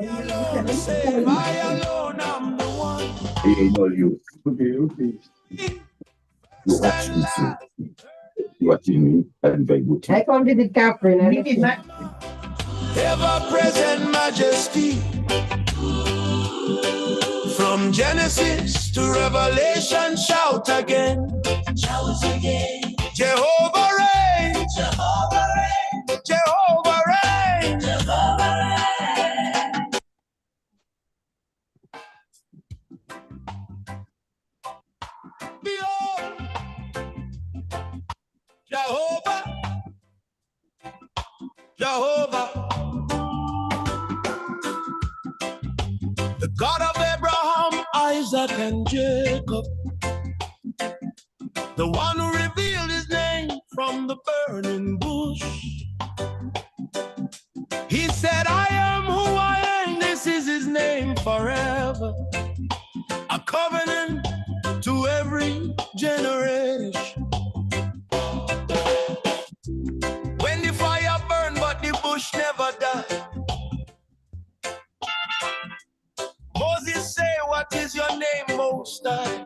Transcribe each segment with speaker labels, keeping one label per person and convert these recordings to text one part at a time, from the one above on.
Speaker 1: alone save, I alone am the one.
Speaker 2: You know you. You watch me, so you watching me. I'm very good. I come to the captain.
Speaker 1: Ever present majesty. From Genesis to Revelation, shout again. Shout again. Jehovah reigns. Jehovah reigns. Jehovah reigns. Jehovah reigns. Behold, Jehovah, Jehovah, the God of Abraham, Isaac, and Jacob, the one who revealed his name from the burning bush. He said, I am who I am, this is his name forever. A covenant to every generation. When the fire burned, but the bush never died. Moses say, what is your name, Most High?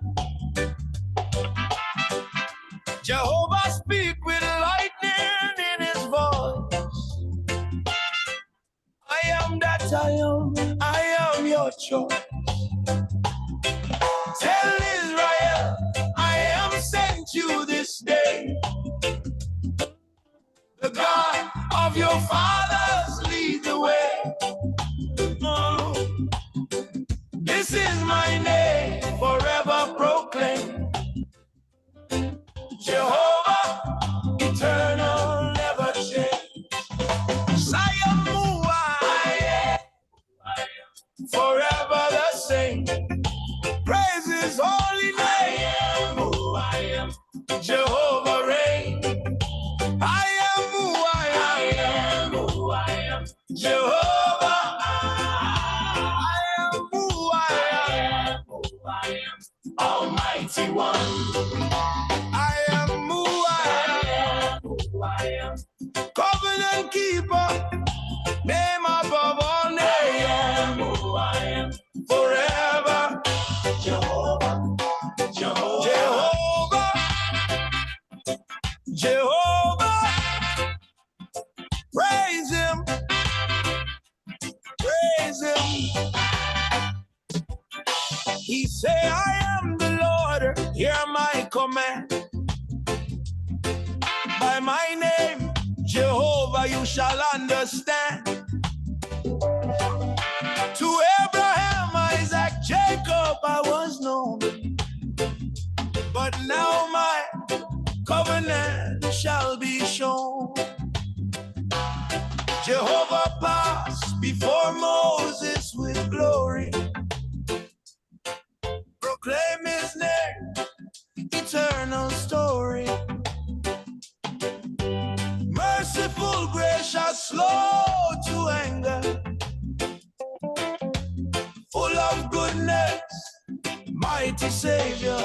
Speaker 1: Jehovah speak with lightning in his voice. I am that I am your choice. Tell Israel, I am sent you this day. The God of your fathers lead the way. Oh, this is my name, forever proclaim. Jehovah, eternal, never change. Zion, who I am, forever the same. Praise his holy name. I am who I am. Jehovah reign. I am who I am. I am who I am. Jehovah. I am who I am. Who I am. Almighty One. I am who I am. Who I am. Covenant keeper. Name above all names. I am who I am. Forever. Jehovah, Jehovah, Jehovah, Jehovah, praise him, praise him. He say, I am the Lord, hear my command. By my name, Jehovah, you shall understand. To Abraham, Isaac, Jacob, I was known. But now my covenant shall be shown. Jehovah passed before Moses with glory. Proclaim his name, eternal story. Merciful, gracious, slow to anger. Full of goodness, mighty Savior.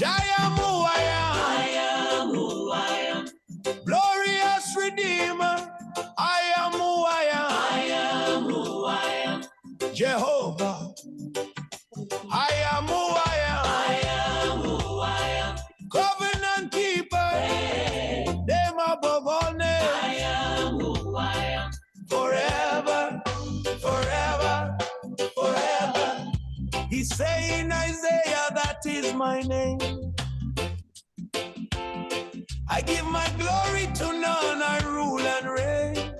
Speaker 1: I am who I am. I am who I am. Glorious Redeemer. I am who I am. I am who I am. Jehovah. I am who I am. I am who I am. Covenant keeper. Hey. Name above all names. I am who I am. Forever, forever, forever. He's saying Isaiah, that is my name. I give my glory to none, I rule and reign.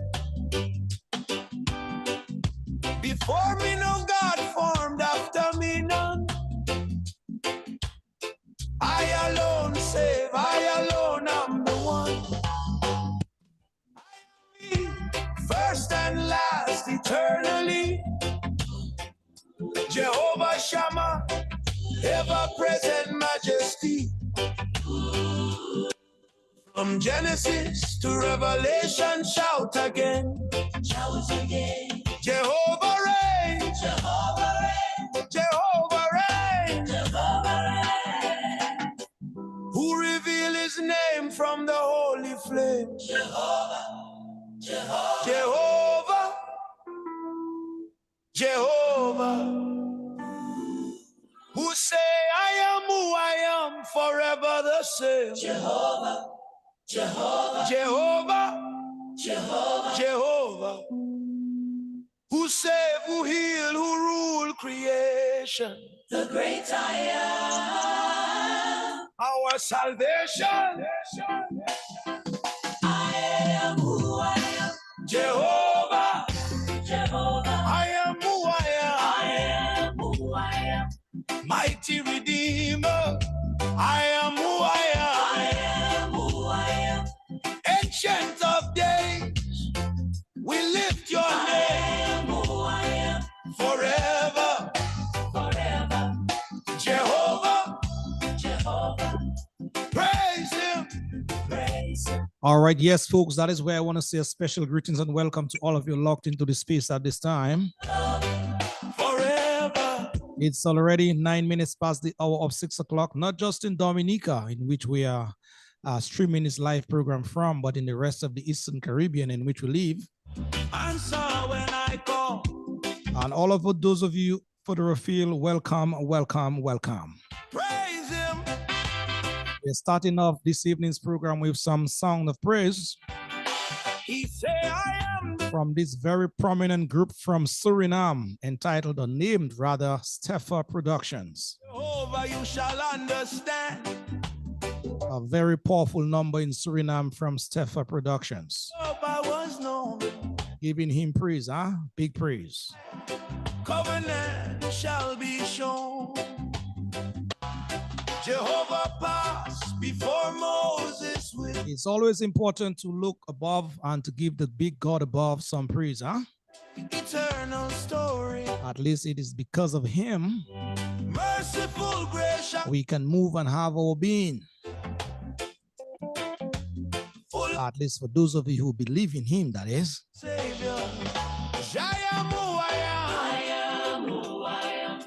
Speaker 1: Before me no God formed, after me none. I alone save, I alone am the one. I am me, first and last, eternally. Jehovah Shammah, ever-present majesty. From Genesis to Revelation, shout again. Shout again. Jehovah reigns. Jehovah reigns. Jehovah reigns. Jehovah reigns. Who revealed his name from the holy flame? Jehovah. Jehovah. Jehovah. Jehovah, who say I am who I am, forever the same. Jehovah, Jehovah, Jehovah, Jehovah, Jehovah, who save, who heal, who rule creation. The great I am, our salvation. I am who I am. Jehovah, Jehovah, I am who I am. I am who I am. Mighty Redeemer, I am who I am. I am who I am. Ancient of days, we lift your name. I am who I am. Forever, forever. Jehovah, Jehovah, praise him, praise him.
Speaker 3: All right, yes, folks, that is where I want to say a special greetings and welcome to all of you locked into the space at this time.
Speaker 1: Forever.
Speaker 3: It's already 9 minutes past the hour of 6 o'clock, not just in Dominica, in which we are streaming this live program from, but in the rest of the Eastern Caribbean in which we live.
Speaker 1: Answer when I call.
Speaker 3: And all of those of you further afield, welcome, welcome, welcome.
Speaker 1: Praise him.
Speaker 3: We're starting off this evening's program with some song of praise.
Speaker 1: He say I am the
Speaker 3: From this very prominent group from Suriname, entitled or named rather Steffa Productions.
Speaker 1: Jehovah, you shall understand.
Speaker 3: A very powerful number in Suriname from Steffa Productions.
Speaker 1: Jehovah was known.
Speaker 3: Giving him praise, huh? Big praise.
Speaker 1: Covenant shall be shown. Jehovah passed before Moses with
Speaker 3: It's always important to look above and to give the big God above some praise, huh?
Speaker 1: eternal story.
Speaker 3: At least it is because of him
Speaker 1: Merciful grace
Speaker 3: we can move and have our being.
Speaker 1: full
Speaker 3: At least for those of you who believe in him, that is.
Speaker 1: Savior. I am who I am. I am who I am.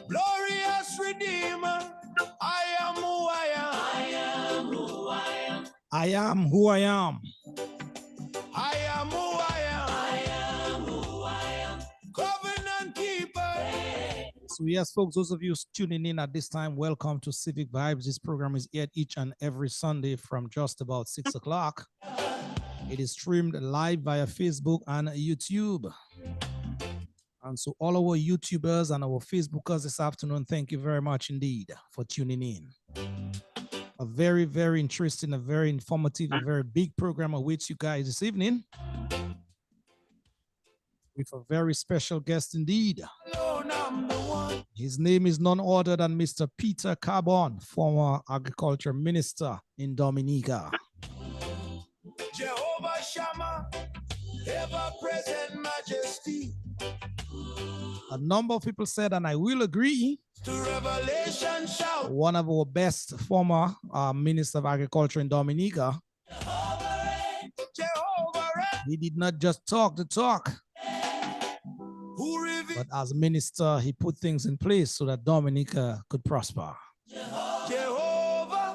Speaker 1: Glorious Redeemer. I am who I am. I am who I am.
Speaker 3: I am who I am.
Speaker 1: I am who I am. I am who I am. Covenant keeper.
Speaker 3: So yes, folks, those of you tuning in at this time, welcome to Civic Vibes. This program is aired each and every Sunday from just about 6 o'clock. It is streamed live via Facebook and YouTube. And so all our YouTubers and our Facebookers this afternoon, thank you very much indeed for tuning in. A very, very interesting, a very informative, a very big program awaits you guys this evening with a very special guest indeed.
Speaker 1: Alone I'm the one.
Speaker 3: His name is none other than Mr. Peter Carbon, former agriculture minister in Dominica.
Speaker 1: Jehovah Shammah, ever-present majesty.
Speaker 3: A number of people said, and I will agree,
Speaker 1: To revelation shout.
Speaker 3: one of our best former minister of agriculture in Dominica,
Speaker 1: Jehovah reign.
Speaker 3: he did not just talk the talk,
Speaker 1: Who revealed
Speaker 3: but as minister, he put things in place so that Dominica could prosper.
Speaker 1: Jehovah.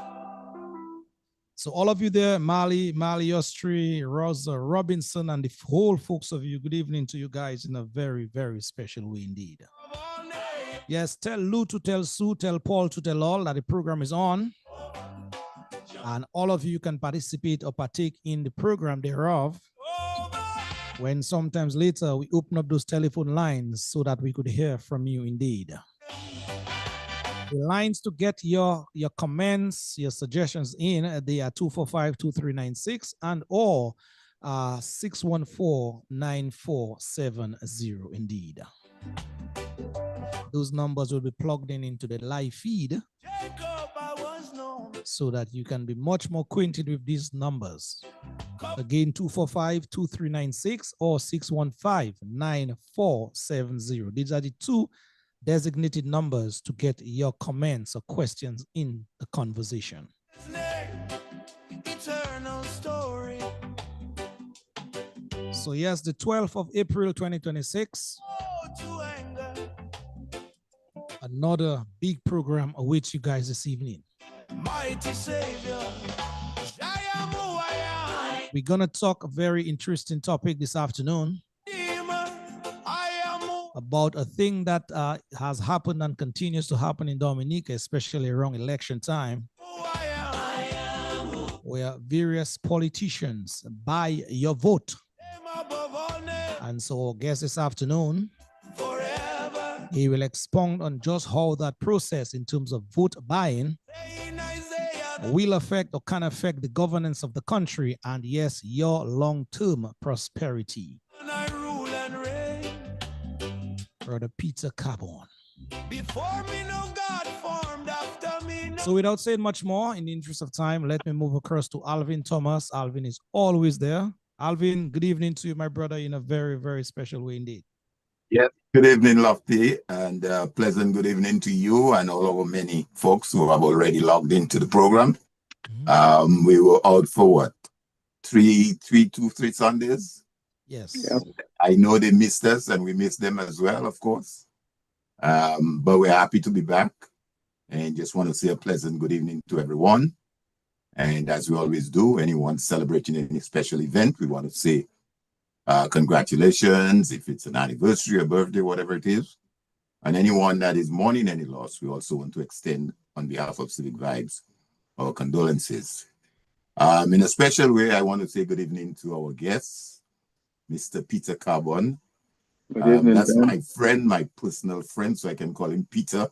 Speaker 3: So all of you there, Mali Ostri, Rosa Robinson, and the whole folks of you, good evening to you guys in a very, very special way indeed.
Speaker 1: Of all names.
Speaker 3: Yes, tell Lou to tell Sue, tell Paul to tell all that the program is on. And all of you can participate or partake in the program thereof
Speaker 1: Jehovah.
Speaker 3: when sometimes later we open up those telephone lines so that we could hear from you indeed. The lines to get your comments, your suggestions in, they are 245-2396 and or 614-9470 indeed. Those numbers will be plugged in into the live feed
Speaker 1: Jacob, I was known.
Speaker 3: so that you can be much more acquainted with these numbers. Again, 245-2396 or 615-9470. These are the two designated numbers to get your comments or questions in the conversation.
Speaker 1: His name, eternal story.
Speaker 3: So yes, the 12th of April 2026,
Speaker 1: Oh, to anger.
Speaker 3: another big program awaits you guys this evening.
Speaker 1: Mighty Savior. I am who I am.
Speaker 3: We're gonna talk a very interesting topic this afternoon.
Speaker 1: Redeemer. I am who
Speaker 3: about a thing that has happened and continues to happen in Dominica, especially around election time, where various politicians buy your vote. And so, I guess this afternoon, he will expound on just how that process in terms of vote buying will affect or can affect the governance of the country and, yes, your long-term prosperity. Brother Peter Carbon. Before me, no God formed, after me, no. So without saying much more, in the interest of time, let me move across to Alvin Thomas. Alvin is always there. Alvin, good evening to you, my brother, in a very, very special way indeed.
Speaker 2: Yes, good evening, Lofty, and pleasant good evening to you and all our many folks who have already logged into the program. We were out for what? Three Sundays?
Speaker 3: Yes.
Speaker 2: Yep. I know they missed us and we missed them as well, of course. But we're happy to be back and just want to say a pleasant good evening to everyone. And as we always do, anyone celebrating any special event, we want to say congratulations, if it's an anniversary, a birthday, whatever it is. And anyone that is mourning any loss, we also want to extend on behalf of Civic Vibes our condolences. In a special way, I want to say good evening to our guests, Mr. Peter Carbon.
Speaker 4: Good evening,
Speaker 2: that's
Speaker 4: Ben.
Speaker 2: my friend, my personal friend, so I can call him Peter.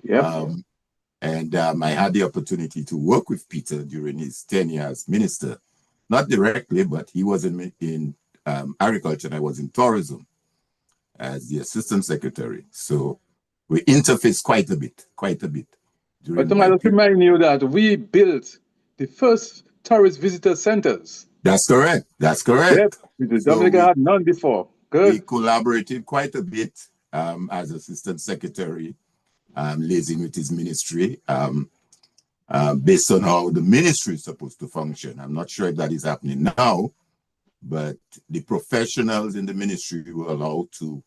Speaker 4: Yep.
Speaker 2: I had the opportunity to work with Peter during his tenure as minister. Not directly, but he was in agriculture and I was in tourism as the assistant secretary. So we interfaced quite a bit.
Speaker 4: But I must remind you that we built the first tourist visitor centers.
Speaker 2: That's correct.
Speaker 4: Yep. The Dominica had none before. Good.
Speaker 2: We collaborated quite a bit as assistant secretary, liaising with his ministry, based on how the ministry is supposed to function. I'm not sure if that is happening now, but the professionals in the ministry were allowed to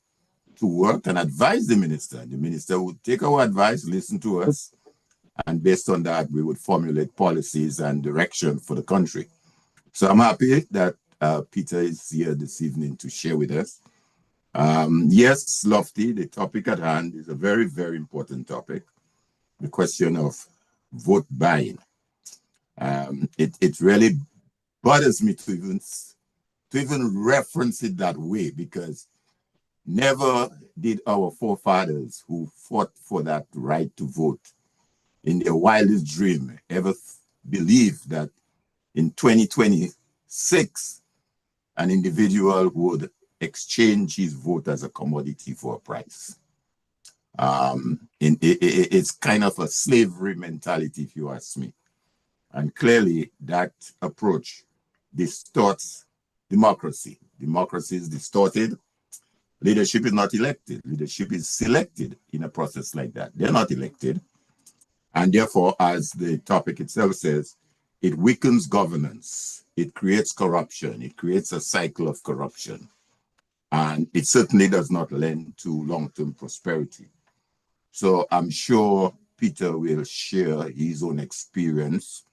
Speaker 2: work and advise the minister. The minister would take our advice, listen to us, and based on that, we would formulate policies and direction for the country. So I'm happy that Peter is here this evening to share with us. Yes, Lofty, the topic at hand is a very, very important topic, the question of vote buying. It really bothers me to even reference it that way, because never did our forefathers who fought for that right to vote in their wildest dream ever believe that in 2026 an individual would exchange his vote as a commodity for a price. It's kind of a slavery mentality, if you ask me. And clearly that approach distorts democracy. Democracy is distorted. Leadership is not elected. Leadership is selected in a process like that. They're not elected. And therefore, as the topic itself says, it weakens governance. It creates corruption. It creates a cycle of corruption. And it certainly does not lend to long-term prosperity. So I'm sure Peter will share his own experience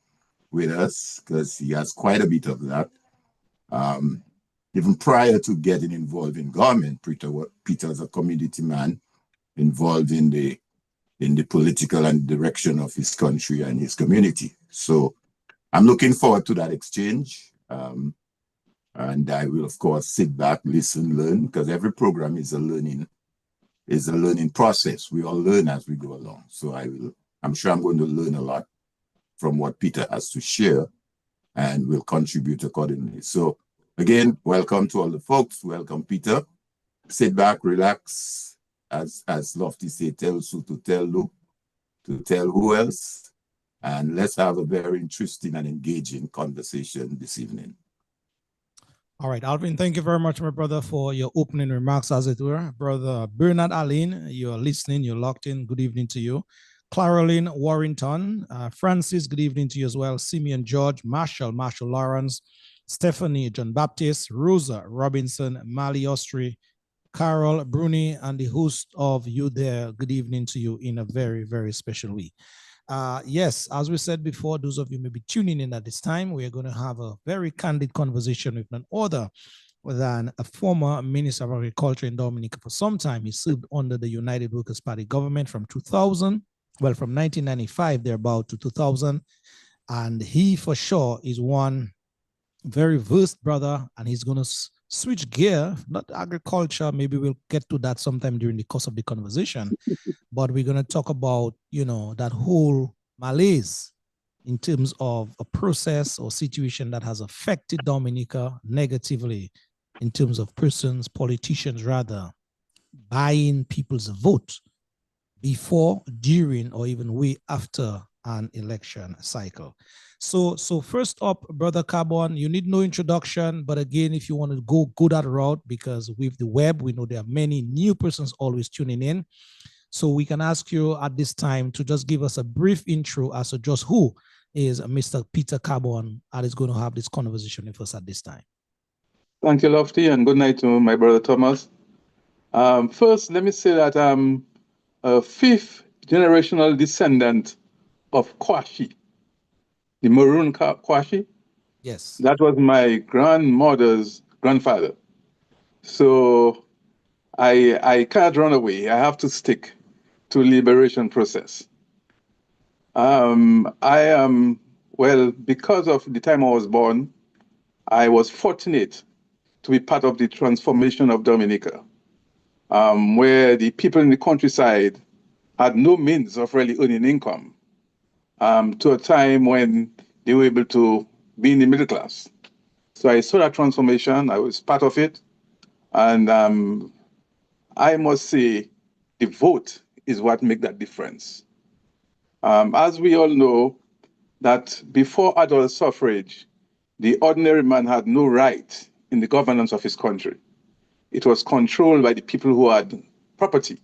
Speaker 2: with us, because he has quite a bit of that. Even prior to getting involved in government, Peter was a community man involved in the political and direction of his country and his community. So I'm looking forward to that exchange. And I will, of course, sit back, listen, learn, because every program is a learning process. We all learn as we go along. So I'm sure I'm going to learn a lot from what Peter has to share, and will contribute accordingly. So again, welcome to all the folks. Welcome, Peter. Sit back, relax. As Lofty said, tell Sue to tell Luke, to tell who else. And let's have a very interesting and engaging conversation this evening.
Speaker 3: All right, Alvin, thank you very much, my brother, for your opening remarks, as it were. Brother Bernard Aline, you're listening, you're locked in. Good evening to you. Caroline Warrington, Francis, good evening to you as well. Simeon George, Marshall Lawrence, Stephanie, John Baptist, Rosa Robinson, Mali Ostri, Carol Bruni, and the host of you there. Good evening to you in a very, very special week. Yes, as we said before, those of you may be tuning in at this time, we are going to have a very candid conversation with none other than a former Minister of Agriculture in Dominica for some time. He served under the United Workers' Party government from 2000, well, from 1995 thereabout to 2000. And he for sure is one very versed brother, and he's going to switch gear, not agriculture. Maybe we'll get to that sometime during the course of the conversation, but we're going to talk about, that whole malaise in terms of a process or situation that has affected Dominica negatively in terms of persons, politicians rather, buying people's vote before, during, or even way after an election cycle. So first up, Brother Carbon, you need no introduction, but again, if you want to go that route, because with the web, we know there are many new persons always tuning in. So we can ask you at this time to just give us a brief intro as to just who is Mr. Peter Carbon that is going to have this conversation with us at this time.
Speaker 4: Thank you, Lofty, and good night to my brother Thomas. First, let me say that I'm a fifth generational descendant of Kwashi, the maroon Kwashi.
Speaker 3: Yes.
Speaker 4: That was my grandmother's grandfather. So I can't run away. I have to stick to liberation process. Because of the time I was born, I was fortunate to be part of the transformation of Dominica, where the people in the countryside had no means of really earning income, to a time when they were able to be in the middle class. So I saw that transformation. I was part of it. And I must say, the vote is what makes that difference. As we all know, that before adult suffrage, the ordinary man had no right in the governance of his country. It was controlled by the people who had property,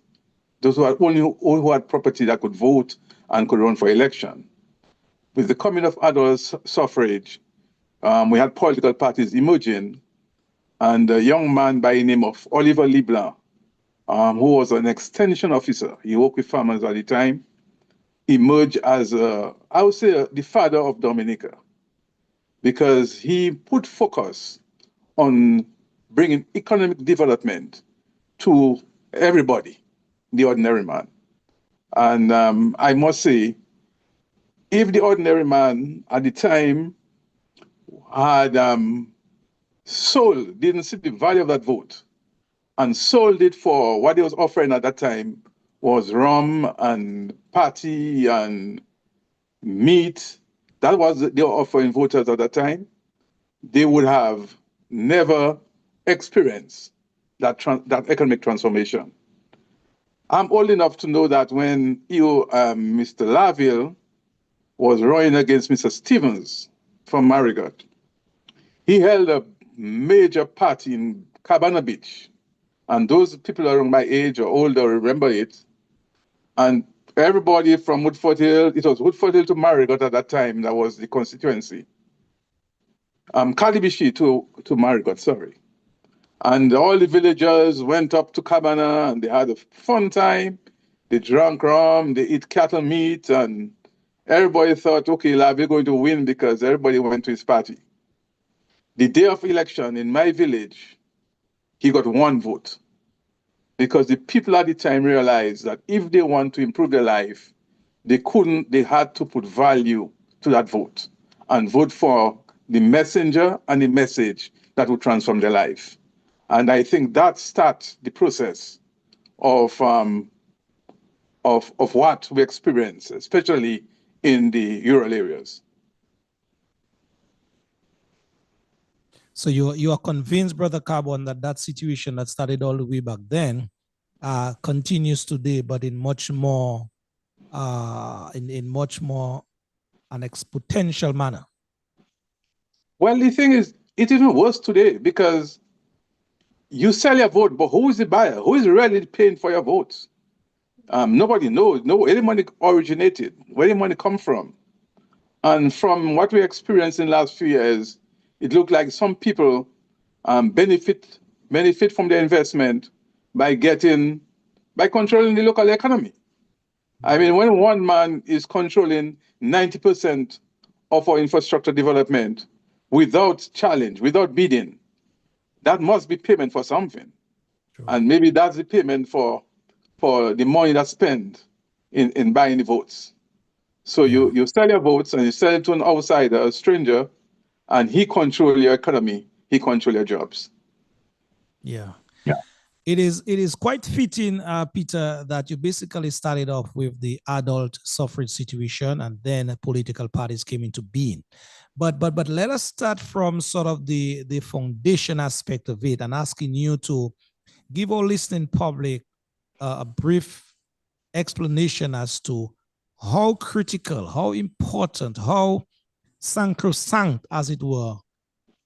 Speaker 4: those who had property that could vote and could run for election. With the coming of adult suffrage, we had political parties emerging, and a young man by the name of Oliver Leblanc, who was an extension officer, he worked with farmers at the time, emerged as, I would say, the father of Dominica, because he put focus on bringing economic development to everybody, the ordinary man. And I must say, if the ordinary man at the time had didn't see the value of that vote, and sold it for what he was offering at that time was rum and party and meat. That was they were offering voters at that time. They would have never experienced that economic transformation. I'm old enough to know that when Mr. Laville was running against Mr. Stevens from Marigot, he held a major party in Cabana Beach. And those people around my age or older remember it. And everybody from Woodford Hill, it was Woodford Hill to Marigot at that time, that was the constituency. Kalibishi to Marigot, sorry. And all the villagers went up to Cabana and they had a fun time. They drank rum, they eat cattle meat, and everybody thought, okay, we're going to win because everybody went to his party. The day of election in my village, he got one vote, because the people at the time realized that if they want to improve their life, they had to put value to that vote and vote for the messenger and the message that would transform their life. And I think that starts the process of what we experience, especially in the rural areas.
Speaker 3: So you are convinced, Brother Carbon, that situation that started all the way back then continues today, but in much more an exponential manner.
Speaker 4: Well, the thing is, it's even worse today, because you sell your vote, but who is the buyer? Who is really paying for your votes? Nobody knows. Where the money originated, where the money come from. And from what we experienced in the last few years, it looked like some people benefit from their investment by controlling the local economy. I mean, when one man is controlling 90% of our infrastructure development without challenge, without bidding, that must be payment for something.
Speaker 3: True.
Speaker 4: And maybe that's the payment for the money that's spent in buying the votes. So
Speaker 3: Yeah.
Speaker 4: you sell your votes and you sell it to an outsider, a stranger, and he control your economy, he control your jobs.
Speaker 3: Yeah.
Speaker 2: Yeah.
Speaker 3: It is quite fitting, Peter, that you basically started off with the adult suffrage situation, and then political parties came into being. But let us start from sort of the foundation aspect of it, and asking you to give our listening public a brief explanation as to how critical, how important, how sacrosanct, as it were,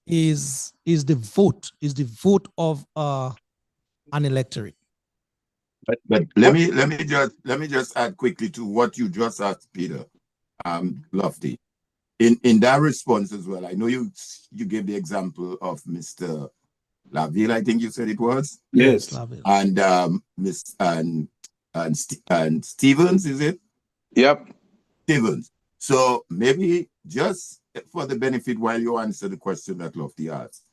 Speaker 3: is the vote of an electorate.
Speaker 2: But let me just add quickly to what you just asked, Peter, Lofty. In that response as well, I know you gave the example of Mr. Laville, I think you said it was.
Speaker 3: Yes, Laville.
Speaker 2: And Miss and Stevens, is it?
Speaker 4: Yep.
Speaker 2: Stevens. So maybe just for the benefit while you answer the question that Lofty asked,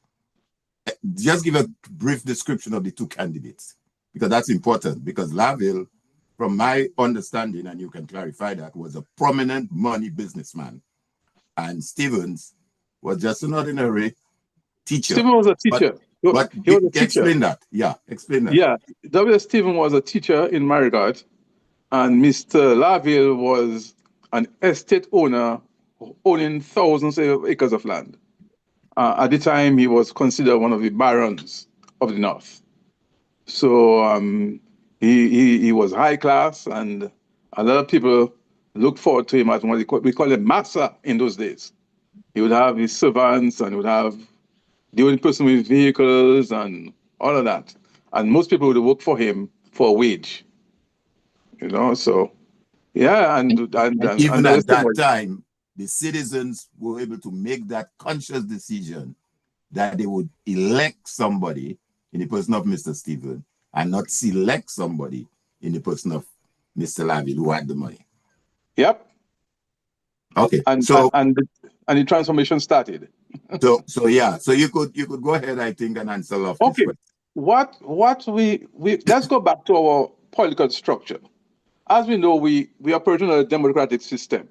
Speaker 2: just give a brief description of the two candidates, because that's important. Because Laville, from my understanding, and you can clarify that, was a prominent money businessman. And Stevens was just an ordinary teacher.
Speaker 4: Stephen was a teacher.
Speaker 2: But
Speaker 4: he was a teacher.
Speaker 2: Explain that. Yeah, explain that.
Speaker 4: Yeah, W. Stephen was a teacher in Marigot, and Mr. Laville was an estate owner owning thousands of acres of land. At the time, he was considered one of the barons of the North. So he was high class, and a lot of people looked forward to him as what we call a master in those days. He would have his servants, and would have the only person with vehicles and all of that. And most people would work for him for a wage. You know, so yeah, and
Speaker 2: even at that time, the citizens were able to make that conscious decision that they would elect somebody in the person of Mr. Stephen and not select somebody in the person of Mr. Laville who had the money.
Speaker 4: Yep.
Speaker 2: Okay.
Speaker 4: And the transformation started.
Speaker 2: So yeah. So you could go ahead, I think, and answer Lofty's
Speaker 4: okay.
Speaker 2: question.
Speaker 4: What we let's go back to our political structure. As we know, we operate in a democratic system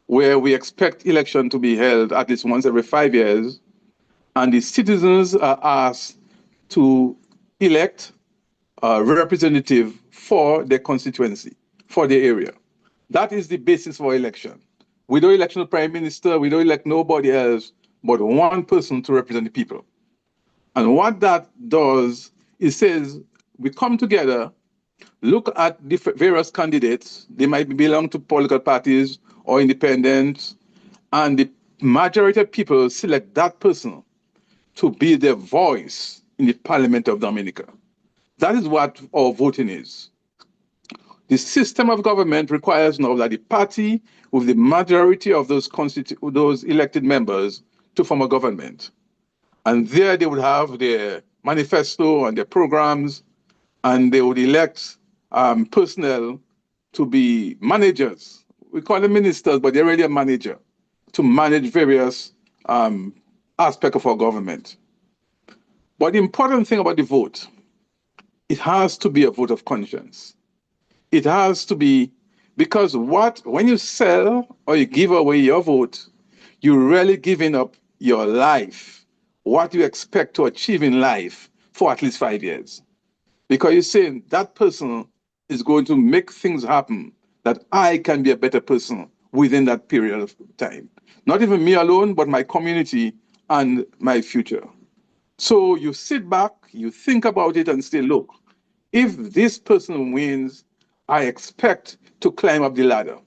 Speaker 4: where we expect election to be held at least once every 5 years, and the citizens are asked to elect a representative for their constituency, for their area. That is the basis for election. We don't elect a prime minister, we don't elect nobody else but one person to represent the people. And what that does, it says we come together, look at the various candidates. They might belong to political parties or independents, and the majority of people select that person to be their voice in the Parliament of Dominica. That is what our voting is. The system of government requires now that the party with the majority of those elected members to form a government. And there they would have their manifesto and their programs, and they would elect personnel to be managers. We call them ministers, but they're really a manager to manage various aspects of our government. But the important thing about the vote, it has to be a vote of conscience. It has to be, because when you sell or you give away your vote, you're really giving up your life, what you expect to achieve in life for at least 5 years. Because you're saying that person is going to make things happen, that I can be a better person within that period of time. Not even me alone, but my community and my future. So you sit back, you think about it and say, look, if this person wins, I expect to climb up the ladder.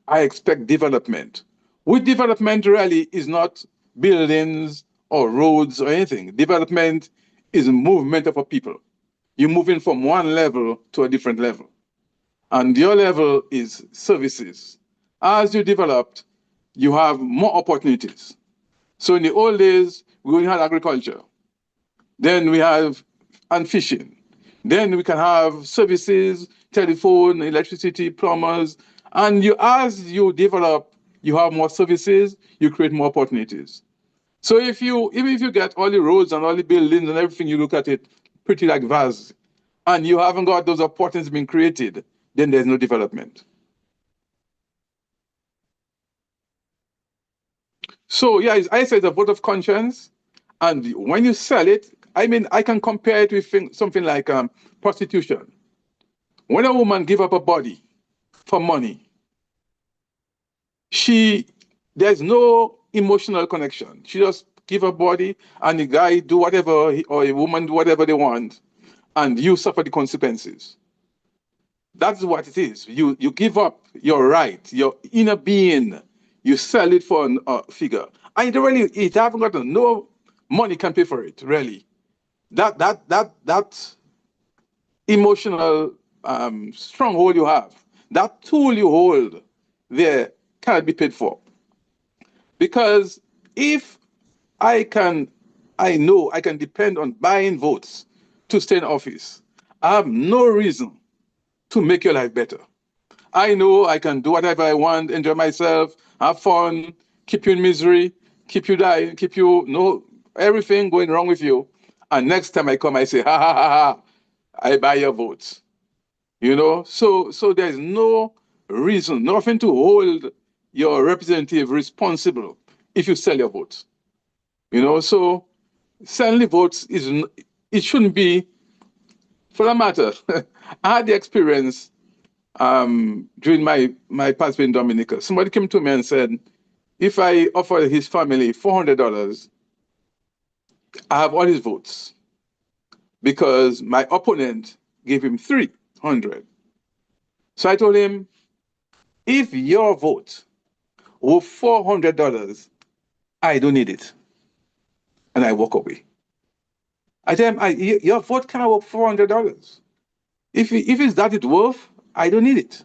Speaker 4: I expect development. With development really is not buildings or roads or anything. Development is a movement of a people. You're moving from one level to a different level. And your level is services. As you developed, you have more opportunities. So in the old days, we only had agriculture. Then we have and fishing. Then we can have services, telephone, electricity, plumbers. And as you develop, you have more services, you create more opportunities. So even if you get all the roads and all the buildings and everything, you look at it pretty like vast, and you haven't got those opportunities being created, then there's no development. So yeah, I say it's a vote of conscience, and when you sell it, I mean, I can compare it with something like prostitution. When a woman give up a body for money, there's no emotional connection. She just give her body, and the guy do whatever, or a woman do whatever they want, and you suffer the consequences. That's what it is. You give up your right, your inner being. You sell it for a figure. And it haven't got no money can pay for it, really. That emotional stronghold you have, that tool you hold there cannot be paid for. Because if I know I can depend on buying votes to stay in office, I have no reason to make your life better. I know I can do whatever I want, enjoy myself, have fun, keep you in misery, keep you dying, keep you everything going wrong with you. And next time I come, I say, ha ha ha ha, I buy your votes. So there's no reason, nothing to hold your representative responsible if you sell your votes. So selling the votes it shouldn't be, for that matter. I had the experience during my past in Dominica. Somebody came to me and said, if I offer his family $400, I have all his votes because my opponent gave him 300. So I told him, if your vote were $400, I don't need it. And I walk away. I tell him, your vote cannot worth $400. If it's that it's worth, I don't need it.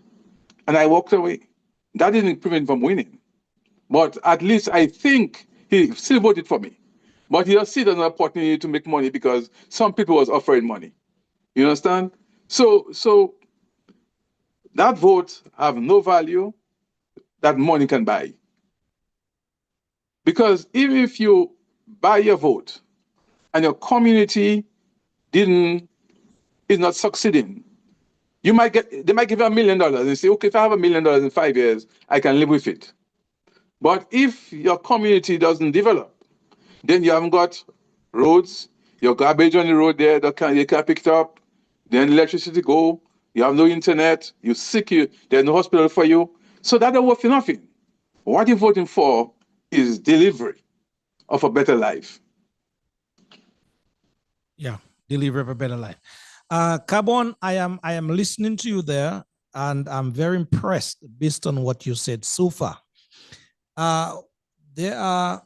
Speaker 4: And I walked away. That didn't prevent him from winning. But at least I think he still voted for me. But he just see it as an opportunity to make money because some people was offering money. You understand? So that vote have no value that money can buy. Because even if you buy your vote and your community is not succeeding, they might give you $1 million and say, okay, if I have $1 million in 5 years, I can live with it. But if your community doesn't develop, then you haven't got roads, your garbage on the road there, you can't pick it up, then electricity go, you have no internet, you're sick, there's no hospital for you. So that don't work for nothing. What you're voting for is delivery of a better life.
Speaker 3: Yeah, delivery of a better life. Carbon, I am listening to you there, and I'm very impressed based on what you said so far. There are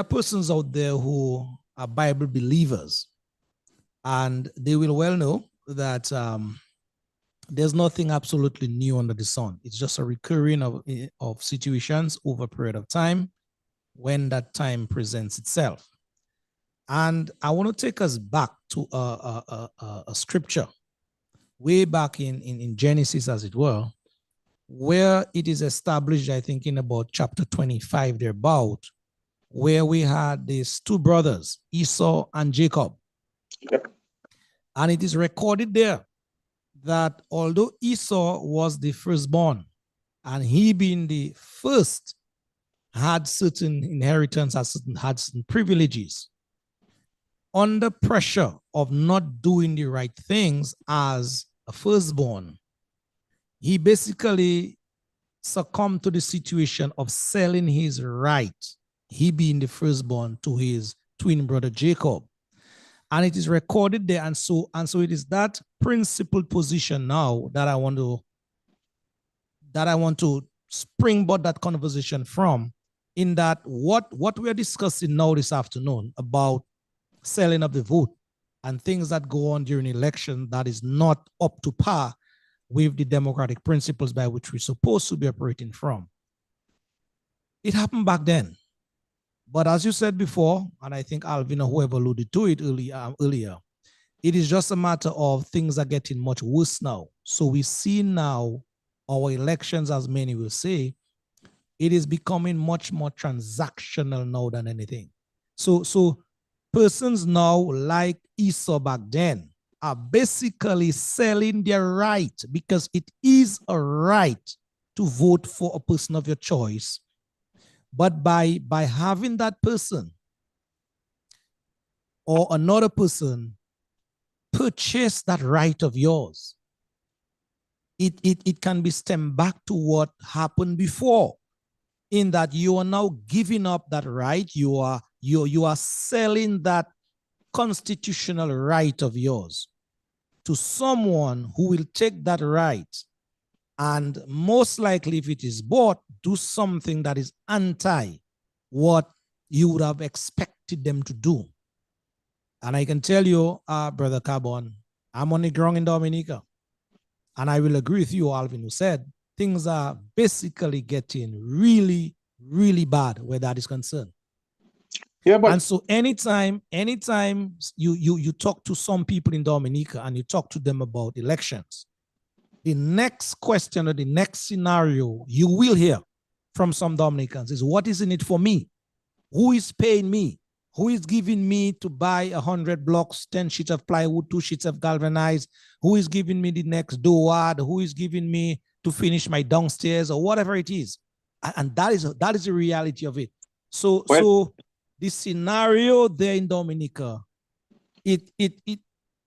Speaker 3: persons out there who are Bible believers, and they will well know that there's nothing absolutely new under the sun. It's just a recurring of situations over a period of time when that time presents itself. And I want to take us back to a scripture way back in Genesis, as it were, where it is established, I think, in about chapter 25 thereabout, where we had these two brothers, Esau and Jacob.
Speaker 4: Yep.
Speaker 3: And it is recorded there that although Esau was the firstborn, and he being the first had certain inheritance, had certain privileges, under pressure of not doing the right things as a firstborn, he basically succumbed to the situation of selling his right, he being the firstborn, to his twin brother Jacob. And it is recorded there. And so it is that principled position now that I want to springboard that conversation from, in that what we are discussing now this afternoon about selling of the vote and things that go on during election that is not up to par with the democratic principles by which we're supposed to be operating from. It happened back then. But as you said before, and I think Alvin or whoever alluded to it earlier, it is just a matter of things are getting much worse now. So we see now our elections, as many will say, it is becoming much more transactional now than anything. So persons now, like Esau back then, are basically selling their right, because it is a right to vote for a person of your choice. But by having that person or another person purchase that right of yours, it can be stemmed back to what happened before, in that you are now giving up that right. You are selling that constitutional right of yours to someone who will take that right and most likely, if it is bought, do something that is anti what you would have expected them to do. And I can tell you, Brother Carbon, I'm on the ground in Dominica, and I will agree with you, Alvin, who said things are basically getting really, really bad where that is concerned.
Speaker 4: Yeah, but
Speaker 3: and so anytime you talk to some people in Dominica and you talk to them about elections, the next question or the next scenario you will hear from some Dominicans is, what is in it for me? Who is paying me? Who is giving me to buy 100 blocks, 10 sheets of plywood, 2 sheets of galvanized? Who is giving me the next door? Who is giving me to finish my downstairs, or whatever it is? And that is the reality of it. So the scenario there in Dominica, it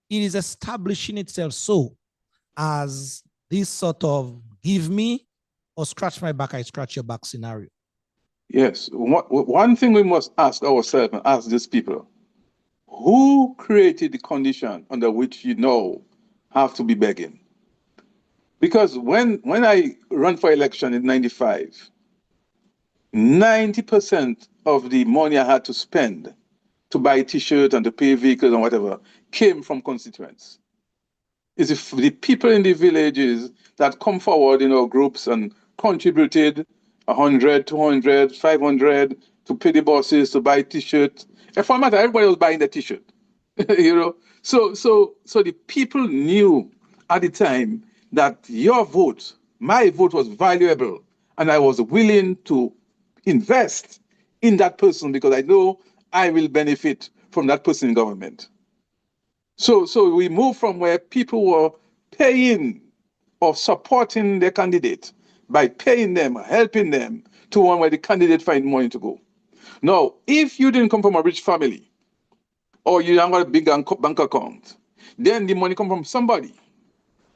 Speaker 3: is establishing itself so as this sort of give me or scratch my back, I scratch your back scenario.
Speaker 4: yes, one thing we must ask ourselves and ask these people: who created the condition under which you now have to be begging? Because when I ran for election in 95, 90% of the money I had to spend to buy t-shirts and to pay vehicles and whatever came from constituents. It's the people in the villages that come forward in our groups and contributed 100, 200, 500 to pay the bosses, to buy t-shirts. And for a matter, everybody was buying the t-shirt. You know, so the people knew at the time that your vote, my vote, was valuable, and I was willing to invest in that person because I know I will benefit from that person in government. So we moved from where people were paying or supporting their candidate by paying them, helping them, to one where the candidate find money to go. Now, if you didn't come from a rich family, or you haven't got a big bank account, then the money come from somebody.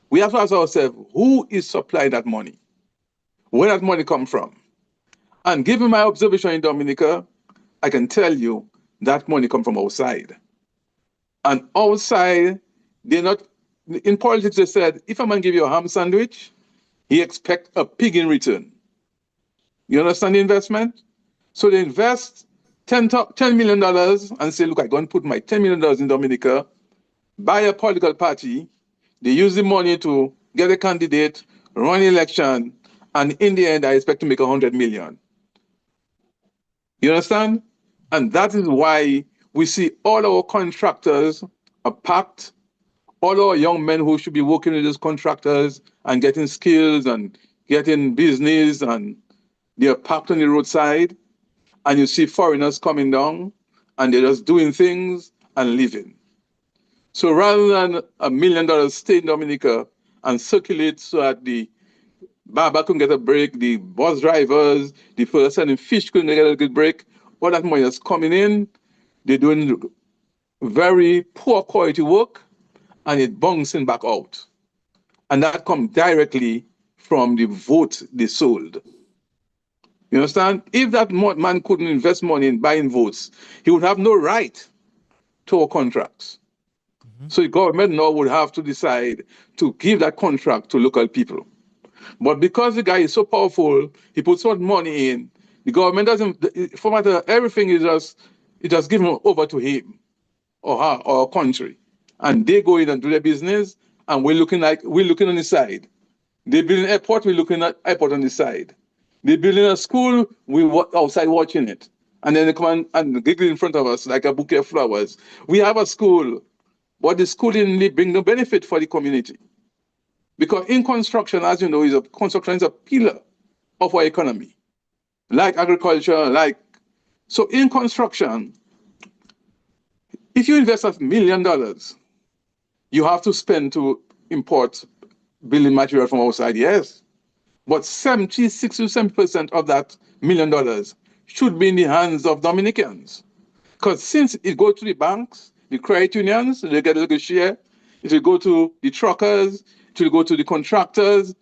Speaker 4: We have to ask ourselves, who is supplying that money? Where that money come from? And given my observation in Dominica, I can tell you that money come from outside. And outside, they're not, in politics they said, if a man give you a ham sandwich, he expect a pig in return. You understand the investment? So they invest $10 million and say, look, I'm going to put my $10 million in Dominica, buy a political party. They use the money to get a candidate, run an election, and in the end, I expect to make 100 million. You understand? And that is why we see all our contractors are packed, all our young men who should be working with these contractors and getting skills and getting business, and they're packed on the roadside. And you see foreigners coming down and they're just doing things and living. So rather than $1 million stay in Dominica and circulate so that the barber can get a break, the bus drivers, the person selling fish couldn't get a good break, all that money is coming in, they're doing very poor quality work, and it bouncing back out. And that comes directly from the vote they sold. You understand? If that man couldn't invest money in buying votes, he would have no right to our contracts. So the government now would have to decide to give that contract to local people. But because the guy is so powerful, he puts so much money in, the government doesn't, for matter, everything is just given over to him or her or a country. And they go in and do their business, and we're looking on the side. They build an airport, we're looking at airport on the side. They build in a school, we outside watching it. And then they come and giggle in front of us like a bouquet of flowers. We have a school, but the school didn't bring no benefit for the community. Because in construction, as you know, construction is a pillar of our economy. like agriculture, like, so in construction, if you invest $1 million, you have to spend to import building material from outside, yes. But 60 to 70% of that $1 million should be in the hands of Dominicans. Because since it goes to the banks, the credit unions, they get a little share. It will go to the truckers, it will go to the contractors,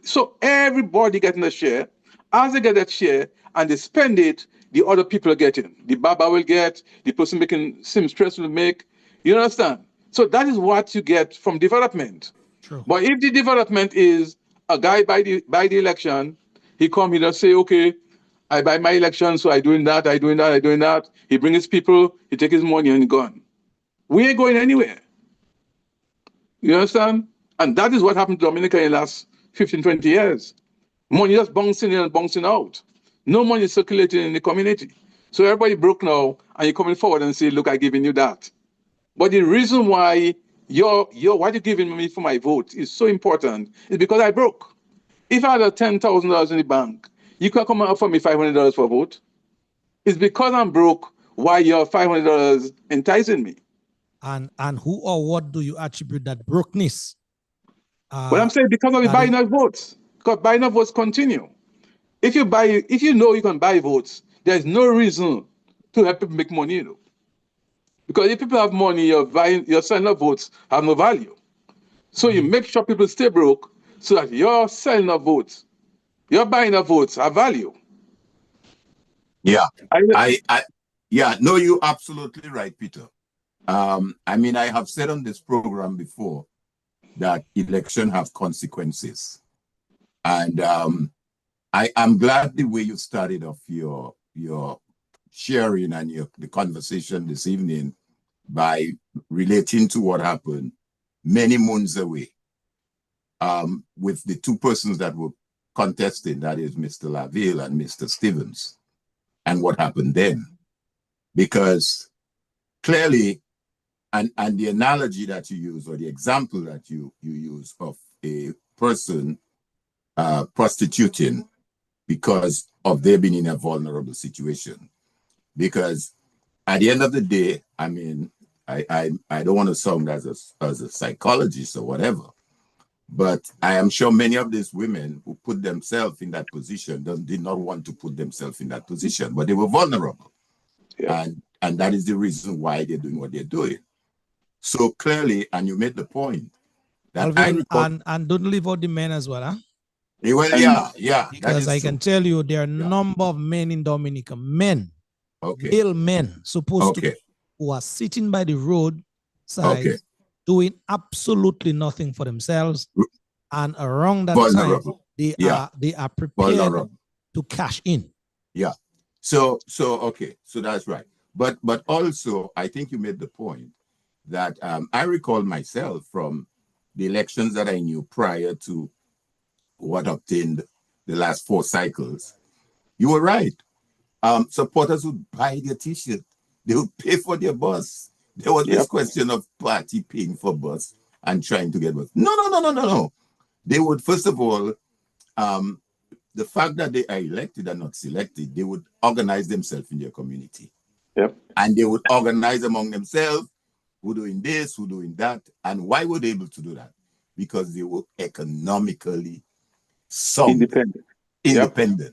Speaker 4: so everybody getting a share. As they get that share and they spend it, the other people are getting. The barber will get, the person making seamstress will make. You understand? So that is what you get from development.
Speaker 3: True.
Speaker 4: But if the development is a guy by the election, he come, he just say, okay, I buy my election, so I doing that, I doing that, I doing that. He bring his people, he take his money and he gone. We ain't going anywhere. You understand? And that is what happened to Dominica in the last 15, 20 years. Money just bouncing in and bouncing out. No money circulating in the community. So everybody broke now, and you're coming forward and say, look, I'm giving you that. But the reason why what you're giving me for my vote is so important is because I broke. If I had $10,000 in the bank, you can come and offer me $500 for a vote. It's because I'm broke why your $500 enticing me.
Speaker 3: And who or what do you attribute that brokenness?
Speaker 4: But I'm saying because of the buying of votes. Because buying of votes continue. If you know you can buy votes, there's no reason to help people make money, Because if people have money, your selling of votes have no value. So you make sure people stay broke so that your selling of votes, your buying of votes have value.
Speaker 2: Yeah, no, you're absolutely right, Peter. I mean, I have said on this program before that election have consequences. And I'm glad the way you started off your sharing and the conversation this evening by relating to what happened many moons away with the two persons that were contesting, that is Mr. Laville and Mr. Stevens, and what happened then. Because clearly, and the analogy that you use, or the example that you use of a person prostituting because of their being in a vulnerable situation. Because at the end of the day, I mean, I don't want to sound as a psychologist or whatever, but I am sure many of these women who put themselves in that position did not want to put themselves in that position, but they were vulnerable. Yeah. And that is the reason why they're doing what they're doing. So clearly, and you made the point that
Speaker 3: Alvin, and don't leave out the men as well, huh?
Speaker 2: Well, yeah.
Speaker 3: Because I can tell you there are a number of men in Dominica, male men, supposed to, who are sitting by the road side, doing absolutely nothing for themselves, and around that time they are prepared to cash in.
Speaker 2: Yeah. So that's right. But also I think you made the point that I recall myself from the elections that I knew prior to what obtained the last 4 cycles. You were right. Supporters would buy their T-shirt. They would pay for their bus. There was this question of party paying for bus and trying to get bus. No. They would, first of all, the fact that they are elected and not selected, they would organize themselves in their community.
Speaker 4: Yep.
Speaker 2: And they would organize among themselves, who doing this, who doing that. And why were they able to do that? Because they were economically sound. Independent. Yep.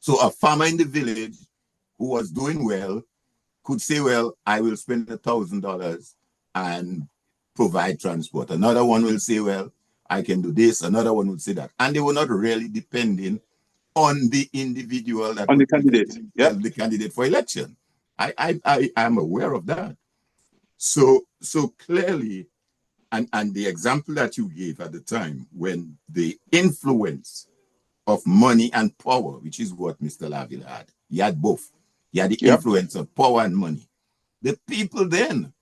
Speaker 2: So a farmer in the village who was doing well could say, well, I will spend $1,000 and provide transport. Another one will say, well, I can do this. Another one would say that. And they were not really depending on the individual that
Speaker 4: on the candidate.
Speaker 2: The candidate for election. I am aware of that. So clearly, and the example that you gave at the time when the influence of money and power, which is what Mr. Laville had. He had both. He had the influence of power and money. The people then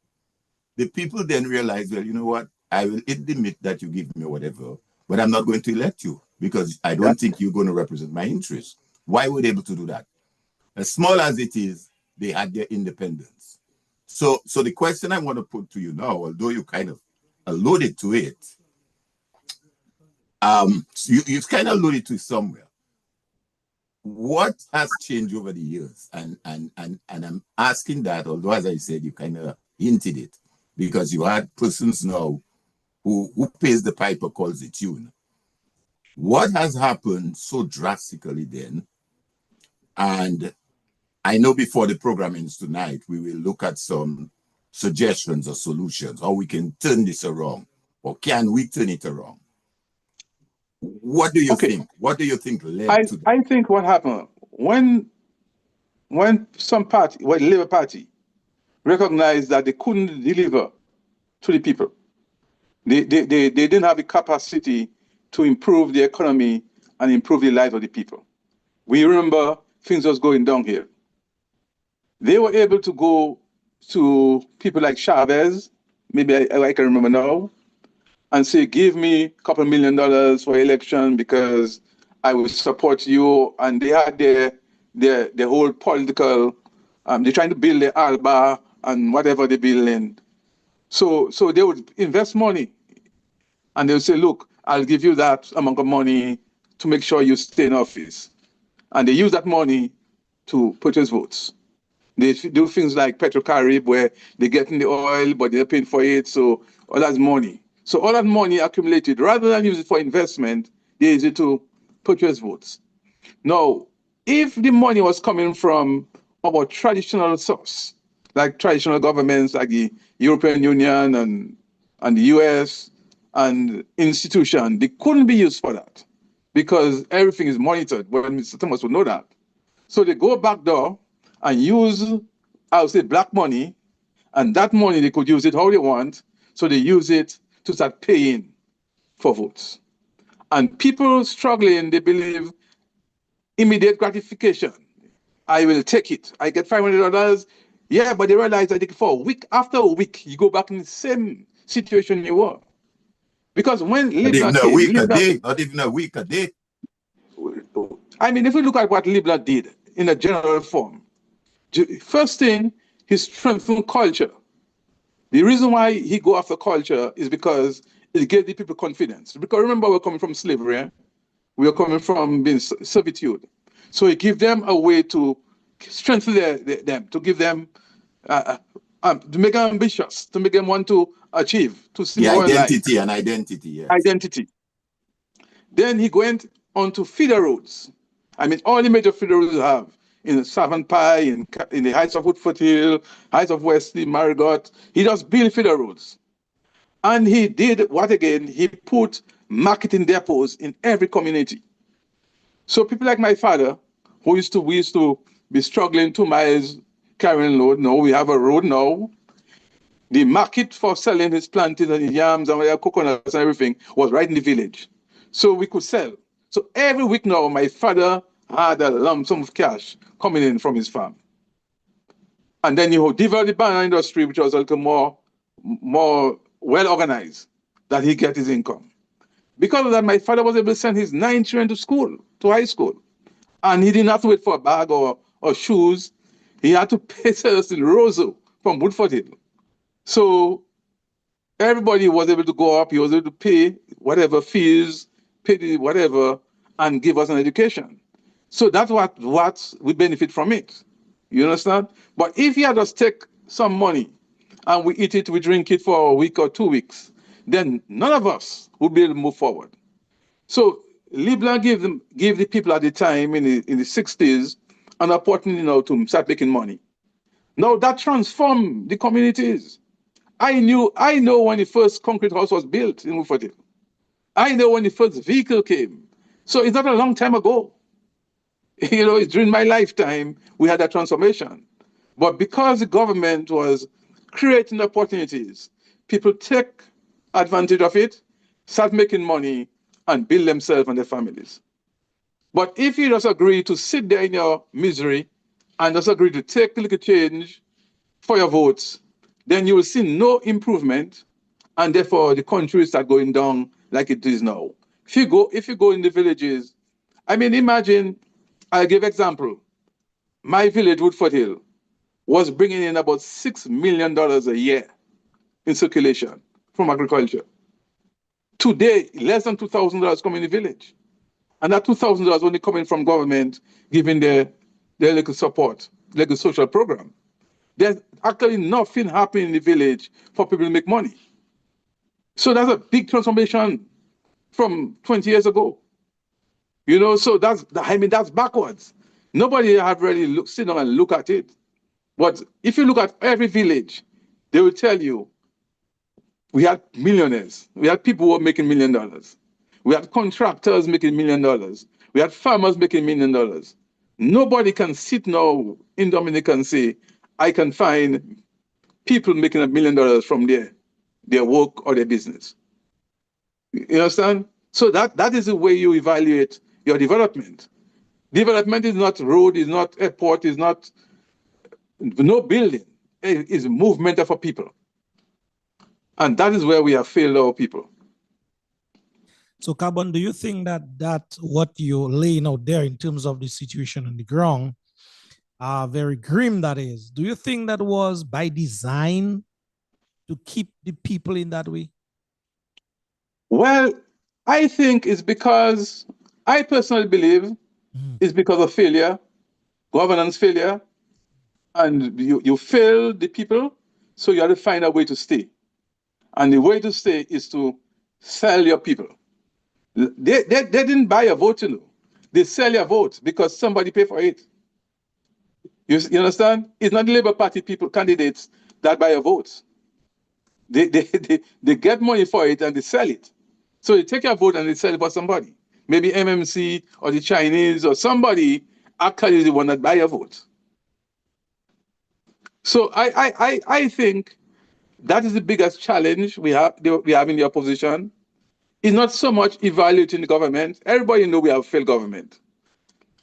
Speaker 2: realized, well, you know what? I will admit that you give me whatever, but I'm not going to elect you because I don't think you're going to represent my interests. Why were they able to do that? As small as it is, they had their independence. So the question I want to put to you now, although you kind of alluded to it, you've kind of alluded to it somewhere. what has changed over the years? And I'm asking that, although as I said, you kind of hinted it, because you had persons now who pays the piper calls the tune. What has happened so drastically then? And I know before the program ends tonight, we will look at some suggestions or solutions, how we can turn this around, or can we turn it around? What do you think? What do you think led to that?
Speaker 4: I think what happened when some party, well, Labour Party, recognized that they couldn't deliver to the people. They didn't have the capacity to improve the economy and improve the lives of the people. We remember things was going down here. They were able to go to people like Chavez, maybe I can remember now, and say, give me a couple $1 million for election because I will support you. And they had their whole political, they're trying to build the Alba and whatever they're building. So they would invest money and they would say, look, I'll give you that amount of money to make sure you stay in office. And they use that money to purchase votes. They do things like Petrocarib, where they're getting the oil, but they're paying for it. So all that's money. So all that money accumulated, rather than use it for investment, they use it to purchase votes. Now, if the money was coming from our traditional source, like traditional governments like the European Union and the US and institution, they couldn't be used for that because everything is monitored. Well, Mr. Thomas would know that. So they go back door and use, I would say, black money, and that money they could use it how they want. So they use it to start paying for votes. And people struggling, they believe immediate gratification. I will take it. I get $500. Yeah, but they realize that for a week, after a week, you go back in the same situation you were. Because when Libra
Speaker 2: Not even a week a day.
Speaker 4: I mean, if we look at what Libra did in a general form, first thing, he strengthened culture. The reason why he go after culture is because it gave the people confidence. Because remember, we're coming from slavery. Eh? We are coming from being servitude. So he give them a way to strengthen them, to give them, to make them ambitious, to make them want to achieve, to see more
Speaker 2: identity
Speaker 4: life.
Speaker 2: And identity, yes.
Speaker 4: Identity. Then he went on to feeder roads. I mean, all the major feeder roads have in Savant Pie, in the Heights of Woodford Hill, Heights of Wesley, Marigot. He just built feeder roads. And he did what again? He put marketing depots in every community. So people like my father, we used to be struggling 2 miles carrying load. Now we have a road now. The market for selling his plantains and his yams and coconuts and everything was right in the village. So we could sell. So every week now, my father had a lump sum of cash coming in from his farm. And then you develop the banana industry, which was a little more well organized, that he get his income. Because of that, my father was able to send his 9 children to school, to high school. And he didn't have to wait for a bag or shoes. He had to pay sales in Roseau from Woodford Hill. So everybody was able to go up. He was able to pay whatever fees, pay the whatever, and give us an education. So that's what we benefit from it. You understand? But if you had just take some money and we eat it, we drink it for a week or 2 weeks, then none of us would be able to move forward. So Libra gave the people at the time in the 60s an opportunity now to start making money. Now that transformed the communities. I know when the first concrete house was built in Woodford Hill. I know when the first vehicle came. So it's not a long time ago. You know, it's during my lifetime we had that transformation. But because the government was creating opportunities, people take advantage of it, start making money, and build themselves and their families. But if you just agree to sit there in your misery and just agree to take a little change for your votes, then you will see no improvement, and therefore the country will start going down like it is now. If you go in the villages, I mean, imagine, I'll give example. My village, Woodford Hill, was bringing in about $6 million a year in circulation from agriculture. Today, less than $2,000 come in the village. And that $2,000 only coming from government giving their local support, like a social program. There's actually nothing happening in the village for people to make money. So that's a big transformation from 20 years ago. You know, so that's backwards. Nobody have really sit down and look at it. But if you look at every village, they will tell you, we had millionaires. We had people who were making $1 million. We had contractors making $1 million. We had farmers making $1 million. Nobody can sit now in Dominica and say, I can find people making $1 million from their work or their business. You understand? So that is the way you evaluate your development. Development is not road, is not airport, is not no building. It is movement of a people. And that is where we have failed our people.
Speaker 3: So, Carbon, do you think that what you're laying out there in terms of the situation on the ground, very grim that is, do you think that was by design to keep the people in that way?
Speaker 4: Well, I think it's because, I personally believe it's because of failure, governance failure, and you fail the people, so you have to find a way to stay. And the way to stay is to sell your people. They didn't buy a vote, you know. They sell your vote because somebody paid for it. You understand? It's not the Labour Party people, candidates, that buy a vote. They get money for it and they sell it. So they take your vote and they sell it for somebody. Maybe MMC or the Chinese or somebody actually is the one that buy your vote. So I think that is the biggest challenge we have in the opposition. It's not so much evaluating the government. Everybody knows we have failed government.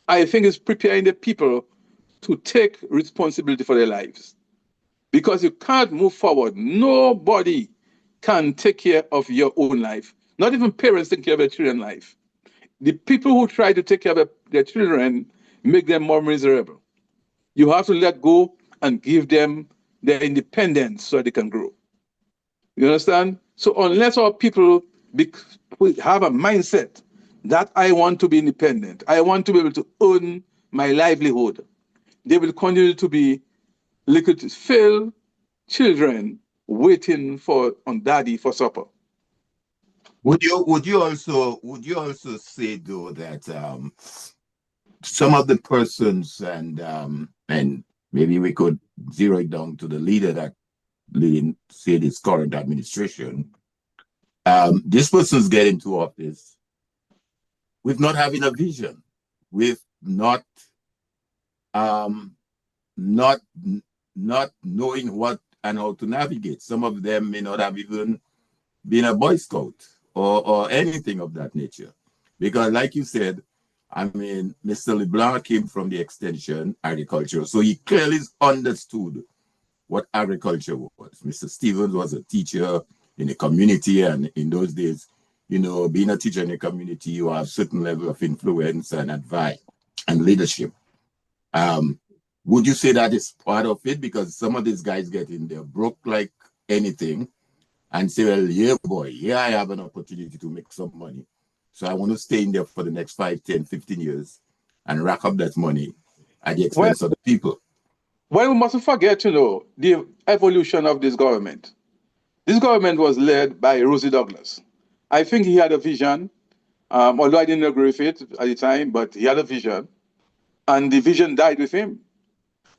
Speaker 4: I think it's preparing the people to take responsibility for their lives. Because you can't move forward. Nobody can take care of your own life. Not even parents take care of their children's life. The people who try to take care of their children make them more miserable. You have to let go and give them their independence so they can grow. You understand? So unless our people have a mindset that I want to be independent, I want to be able to earn my livelihood, they will continue to be little fail children waiting on daddy for supper.
Speaker 2: Would you also say though that some of the persons and maybe we could zero it down to the leader that leading say this current administration, this person's getting to office with not having a vision, with not knowing what and how to navigate. Some of them may not have even been a Boy Scout or anything of that nature. Because like you said, I mean, Mr. LeBlanc came from the extension agriculture, so he clearly understood what agriculture was. Mr. Stevens was a teacher in the community, and in those days, you know, being a teacher in the community, you have a certain level of influence and advice and leadership. Would you say that is part of it? Because some of these guys get in there broke like anything and say, well, yeah, boy, yeah, I have an opportunity to make some money. So I want to stay in there for the next 5, 10, 15 years and rack up that money at the expense of the people.
Speaker 4: Well, we mustn't forget, you know, the evolution of this government. This government was led by Rosie Douglas. I think he had a vision, although I didn't agree with it at the time, but he had a vision, and the vision died with him.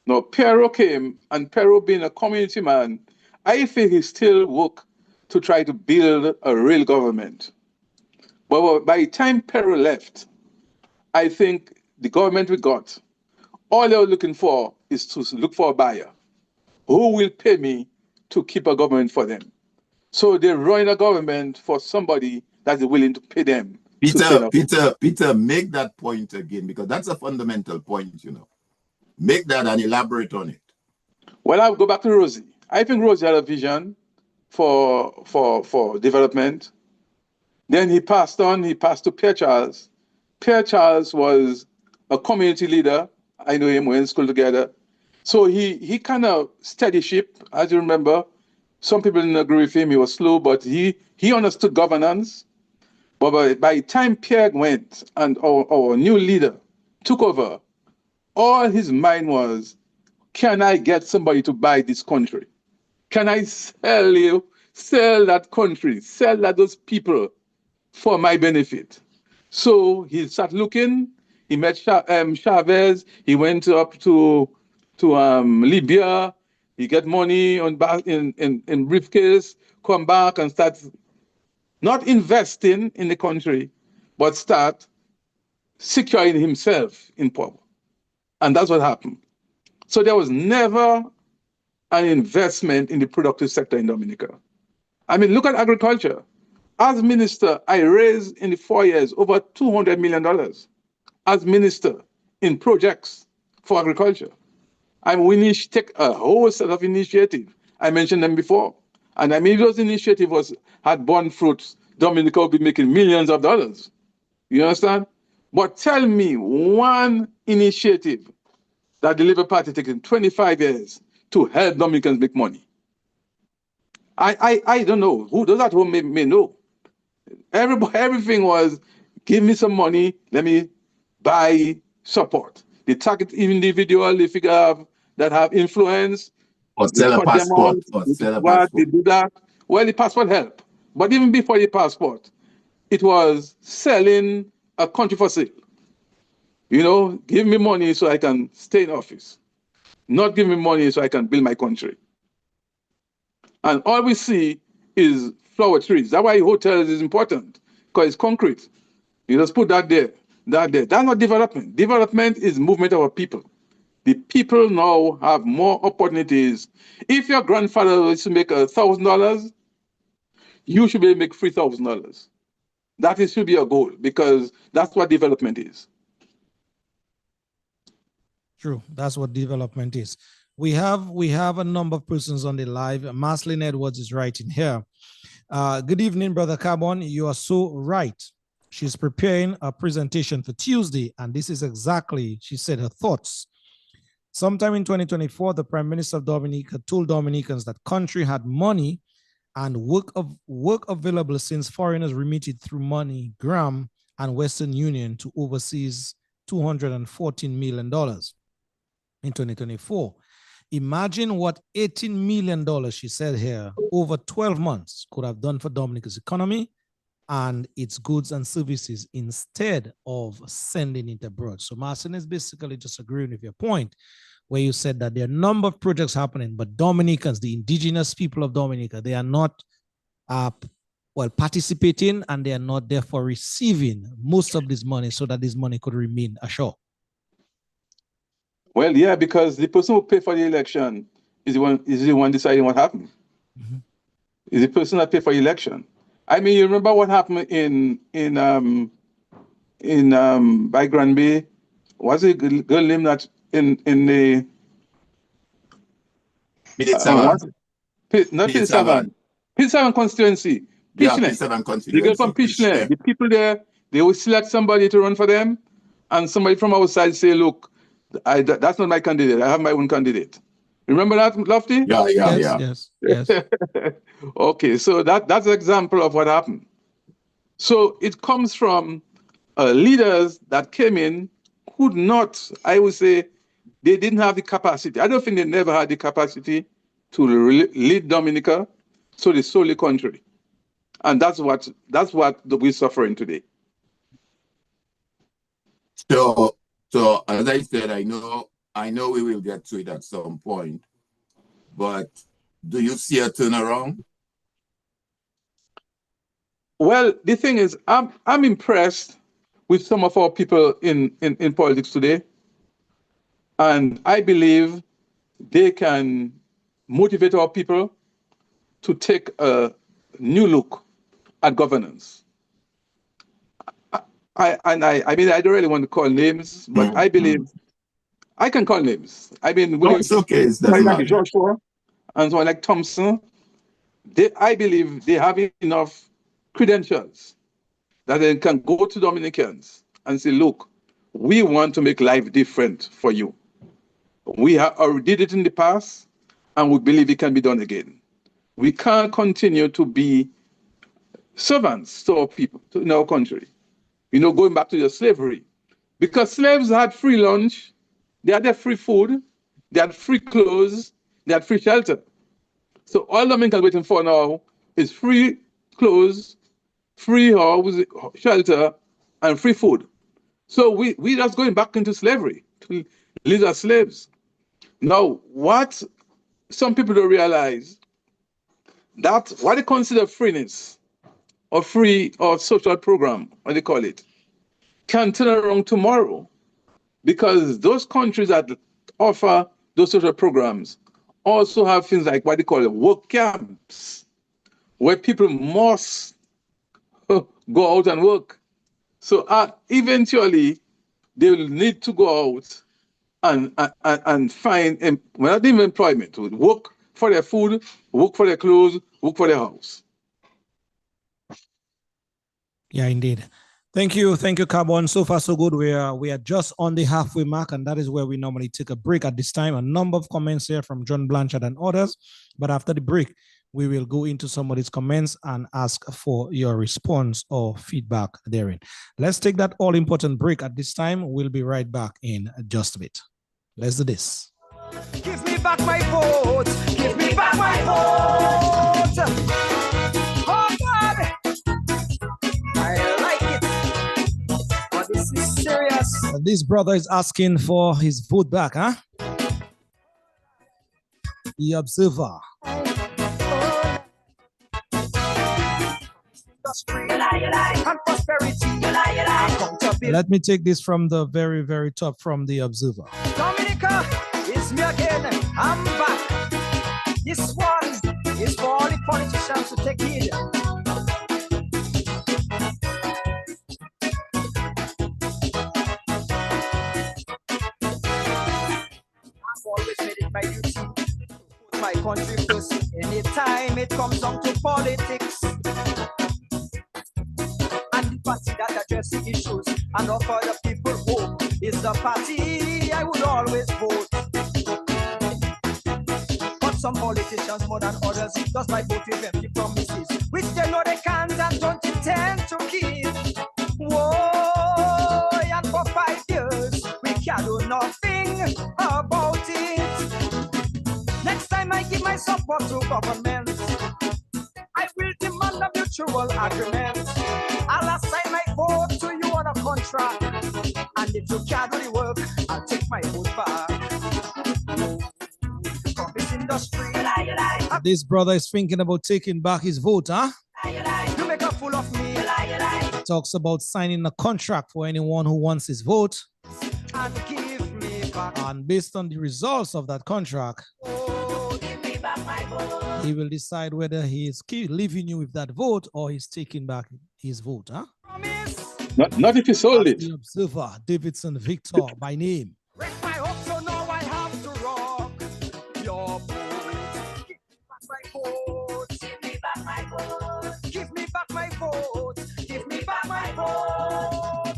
Speaker 4: Now, Pero came, and Pero being a community man, I think he still worked to try to build a real government. But by the time Pero left, I think the government we got, all they were looking for is to look for a buyer. Who will pay me to keep a government for them? So they're running a government for somebody that is willing to pay them.
Speaker 2: Peter, make that point again, because that's a fundamental point, you know. Make that and elaborate on it.
Speaker 4: Well, I'll go back to Rosie. I think Rosie had a vision for development. Then he passed to Pierre Charles. Pierre Charles was a community leader. I know him, we're in school together. So he kind of steady ship, as you remember. Some people didn't agree with him, he was slow, but he understood governance. But by the time Pierre went and our new leader took over, all his mind was, can I get somebody to buy this country? Can I sell that country, sell that those people for my benefit? So he started looking. He met Chavez. He went up to Libya. He get money on back in briefcase, come back and start not investing in the country, but start securing himself in power. And that's what happened. So there was never an investment in the productive sector in Dominica. I mean, look at agriculture. As minister, I raised in the 4 years over $200 million as minister in projects for agriculture. And we take a whole set of initiatives. I mentioned them before. And I mean, those initiatives had borne fruits. Dominica will be making millions of dollars. You understand? But tell me one initiative that the Labour Party taken 25 years to help Dominicans make money. I don't know. Who those at home may know. Everything was, give me some money, let me buy support. They target individual, they figure out that have influence.
Speaker 2: Or sell a passport. Or sell a passport.
Speaker 4: They do that. Well, the passport helped. But even before the passport, it was selling a country for sale. You know, give me money so I can stay in office. Not give me money so I can build my country. And all we see is flower trees. That's why hotels is important, because it's concrete. You just put that there, that there. That's not development. Development is movement of our people. The people now have more opportunities. If your grandfather used to make $1,000, you should be able to make $3,000. That should be a goal, because that's what development is.
Speaker 3: True. That's what development is. We have a number of persons on the live. Marceline Edwards is writing here. Good evening, Brother Carbon. You are so right. She's preparing a presentation for Tuesday, and this is exactly, she said, her thoughts. Sometime in 2024, the Prime Minister of Dominica told Dominicans that country had money and work available since foreigners remitted through MoneyGram and Western Union to overseas $214 million in 2024. Imagine what $18 million, she said here, over 12 months could have done for Dominica's economy and its goods and services instead of sending it abroad. So Marcin is basically just agreeing with your point, where you said that there are a number of projects happening, but Dominicans, the indigenous people of Dominica, they are not participating, and they are not therefore receiving most of this money so that this money could remain ashore.
Speaker 4: Well, yeah, because the person who paid for the election is the one deciding what happened. Mm-hmm. Is the person that paid for the election. I mean, you remember what happened by Granby? Was it a girl named that in the not Pitsavan constituency.
Speaker 2: Pitsavan constituency.
Speaker 4: The girl from Pichler. The people there, they will select somebody to run for them, and somebody from outside say, look, that's not my candidate. I have my own candidate. Remember that, Lofty?
Speaker 3: Yes.
Speaker 4: Okay, so that's an example of what happened. So it comes from leaders that came in could not, I would say, they didn't have the capacity. I don't think they never had the capacity to lead Dominica, so they sold the country. And that's what we're suffering today.
Speaker 2: So as I said, I know we will get to it at some point, but do you see a turnaround?
Speaker 4: Well, the thing is, I'm impressed with some of our people in politics today, and I believe they can motivate our people to take a new look at governance. I mean, I don't really want to call names, but I believe I can call names. I mean,
Speaker 2: it's okay. It's
Speaker 4: like Joshua and someone like Thompson. I believe they have enough credentials that they can go to Dominicans and say, look, we want to make life different for you. We already did it in the past, and we believe it can be done again. We can't continue to be servants to our people, in our country. Going back to the slavery. Because slaves had free lunch, they had their free food, they had free clothes, they had free shelter. So all Dominicans waiting for now is free clothes, free house, shelter, and free food. So we just going back into slavery to live as slaves. Now, what some people don't realize, that what they consider freeness or free or social program, what they call it, can turn around tomorrow, because those countries that offer those social programs also have things like what they call work camps, where people must go out and work. So eventually, they will need to go out and find, not even employment, work for their food, work for their clothes, work for their house.
Speaker 3: Yeah, indeed. Thank you, Carbon. So far, so good. We are just on the halfway mark, and that is where we normally take a break at this time. A number of comments here from John Blanchard and others, but after the break, we will go into some of these comments and ask for your response or feedback therein. Let's take that all-important break at this time. We'll be right back in just a bit. Let's do this.
Speaker 1: Give me back my vote. Give me back my vote. Oh God, I like it. But this is serious.
Speaker 3: And this brother is asking for his vote back, huh? The Observer. And prosperity. Let me take this from the very, very top from the Observer.
Speaker 1: Dominica, it's me again. I'm back. This one is for all the politicians to take heed. I've always made it my duty to put my country first. Anytime it comes down to politics, and the party that addresses issues and offer the people hope is the party I would always vote. But some politicians more than others does my vote with empty promises, which they know they can't and don't intend to keep. Whoa, and for 5 years we can't do nothing about it. Next time I give my support to government, I will demand a mutual agreement. I'll assign my vote to you on a contract, and if you can't do the work, I'll take my vote back. From this industry,
Speaker 3: This brother is thinking about taking back his vote, huh?
Speaker 1: you make a fool of me.
Speaker 3: Talks about signing a contract for anyone who wants his vote.
Speaker 1: And give me back.
Speaker 3: And based on the results of that contract,
Speaker 1: Oh, give me back my vote.
Speaker 3: he will decide whether he is leaving you with that vote or he's taking back his vote, huh?
Speaker 1: Promise.
Speaker 4: Not if you sold it.
Speaker 3: The Observer, Davidson Victor by name.
Speaker 1: Break my hope, so now I have to rock your boat. Give me back my vote. Give me back my vote. Give me back my vote. Give me back my vote.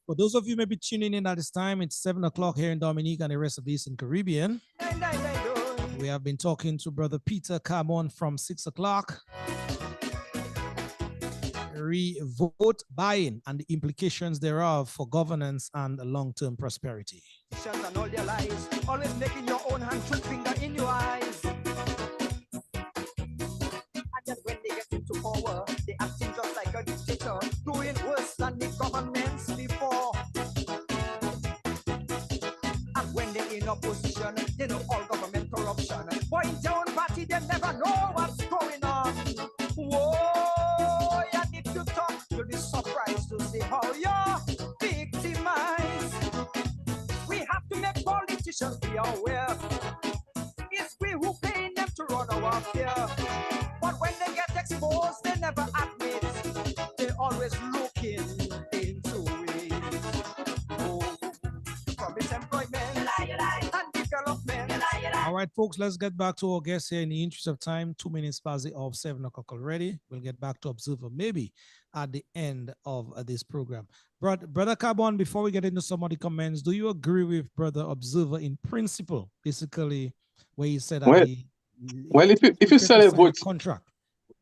Speaker 3: For those of you maybe tuning in at this time, it's 7 o'clock here in Dominica and the rest of the Eastern Caribbean. We have been talking to Brother Peter Carbon from 6 o'clock. Vote buying and the implications thereof for governance and long-term prosperity.
Speaker 1: And all their lies, always making your own hand, two finger in your eyes. And then when they get into power, they acting just like a dictator, doing worse than the governments before. And when they're in opposition, they know all government corruption. But in their own party, they never know what's going on. Whoa, and if you talk, you'll be surprised to see how you're victimized. We have to make politicians be aware. It's we who pay them to run our fear. But when they get exposed, they never admit. They're always looking into it. Oh, promise employment and development.
Speaker 3: All right, folks, let's get back to our guests here in the interest of time. 2 minutes past the hour of 7 o'clock already. We'll get back to Observer maybe at the end of this program. Brother Carbon, before we get into some of the comments, do you agree with Brother Observer in principle, basically, where he said that
Speaker 4: Well, if you sell a vote,
Speaker 3: contract?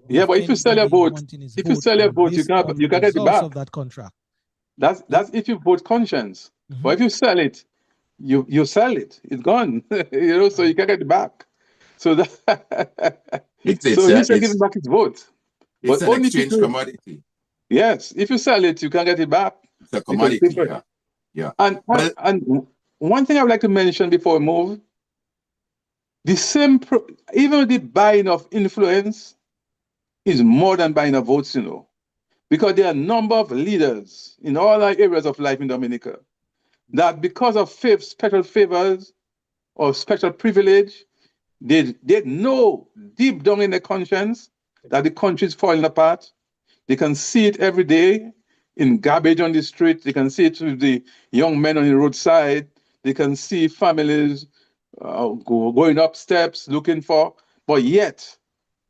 Speaker 4: Yeah, but if you sell your
Speaker 3: anybody
Speaker 4: vote,
Speaker 3: wanting his
Speaker 4: if you
Speaker 3: vote
Speaker 4: sell your
Speaker 3: and
Speaker 4: vote, you
Speaker 3: based on
Speaker 4: can
Speaker 3: the
Speaker 4: get it
Speaker 3: results
Speaker 4: back.
Speaker 3: of that contract.
Speaker 4: That's if you vote conscience. But if you sell it, you sell it. It's gone. So you can get it back. So that so he should give him back his vote.
Speaker 2: It's
Speaker 4: But
Speaker 2: an
Speaker 4: only
Speaker 2: exchange
Speaker 4: people.
Speaker 2: commodity.
Speaker 4: Yes, if you sell it, you can get it back.
Speaker 2: It's a
Speaker 4: Because
Speaker 2: commodity,
Speaker 4: people.
Speaker 2: yeah. Yeah.
Speaker 4: And,
Speaker 2: Well,
Speaker 4: and one thing I would like to mention before we move, the same even the buying of influence is more than buying of votes, because there are a number of leaders in all our areas of life in Dominica that because of special favors or special privilege, they know deep down in their conscience that the country is falling apart. They can see it every day in garbage on the street. They can see it with the young men on the roadside. They can see families going up steps looking for, but yet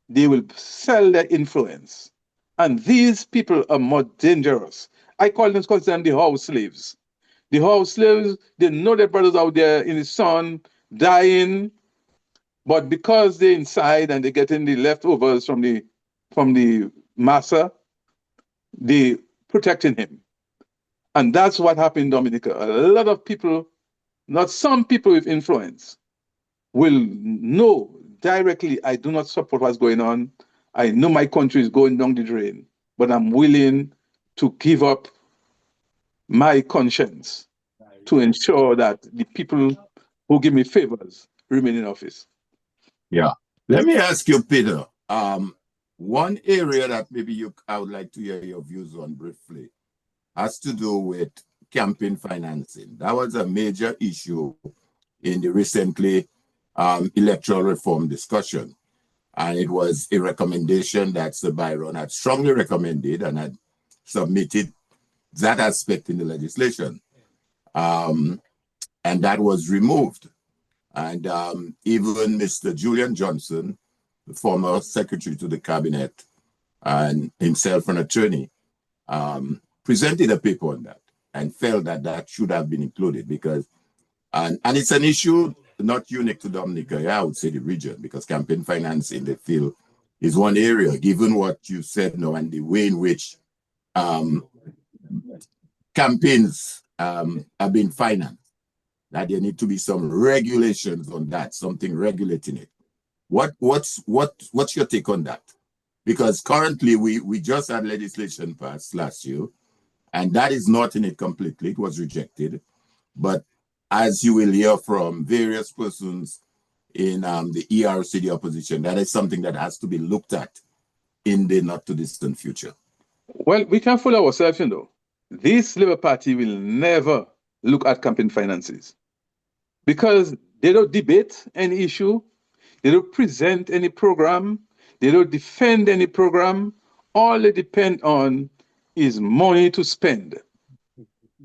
Speaker 4: they will sell their influence. And these people are more dangerous. I consider them the house slaves. The house slaves, they know their brothers out there in the sun dying, but because they're inside and they're getting the leftovers from the massa, they protecting him. And that's what happened in Dominica. A lot of people, not some people with influence, will know directly, I do not support what's going on. I know my country is going down the drain, but I'm willing to give up my conscience to ensure that the people who give me favors remain in office.
Speaker 2: yeah. Let me ask you, Peter. One area that maybe I would like to hear your views on briefly has to do with campaign financing. That was a major issue in the recently electoral reform discussion. And it was a recommendation that Sir Byron had strongly recommended and had submitted that aspect in the legislation. And that was removed. And even Mr. Julian Johnson, the former secretary to the cabinet, and himself an attorney, presented a paper on that and felt that that should have been included because, and it's an issue not unique to Dominica, yeah, I would say the region, because campaign financing, they feel, is one area, given what you said now and the way in which campaigns have been financed, that there need to be some regulations on that, something regulating it. What's your take on that? Because currently we just had legislation passed last year, and that is not in it completely. It was rejected. But as you will hear from various persons in the ERC, the opposition, that is something that has to be looked at in the not too distant future.
Speaker 4: Well, we can fool ourselves, This Labour Party will never look at campaign finances because they don't debate any issue, they don't present any program, they don't defend any program. All they depend on is money to spend.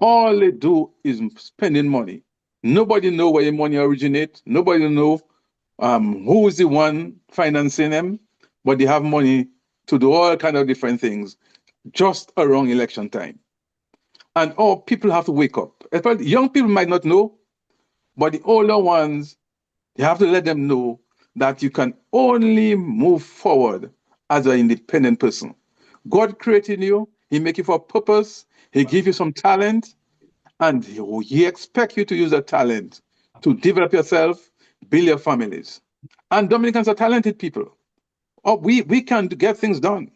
Speaker 4: All they do is spending money. Nobody know where your money originates. Nobody know who is the one financing them, but they have money to do all kind of different things just around election time. And all people have to wake up. Young people might not know, but the older ones, you have to let them know that you can only move forward as an independent person. God created you, He make you for a purpose, He give you some talent, and He expect you to use that talent to develop yourself, build your families. And Dominicans are talented people. We can get things done.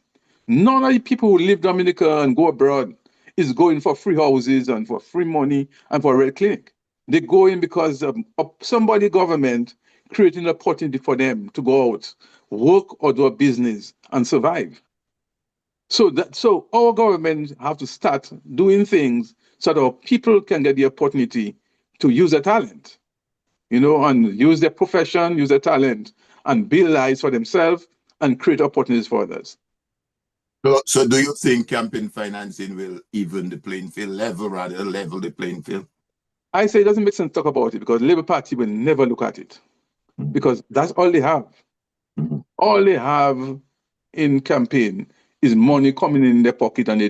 Speaker 4: None of the people who leave Dominica and go abroad is going for free houses and for free money and for a red clinic. They go in because of somebody government creating an opportunity for them to go out, work or do a business and survive. So our government have to start doing things so that people can get the opportunity to use their talent, and use their profession, use their talent, and build lives for themselves and create opportunities for others.
Speaker 2: So do you think campaign financing will even the playing field, level the playing field?
Speaker 4: I say it doesn't make sense to talk about it because the Labour Party will never look at it because that's all they have. All they have in campaign is money coming in their pocket and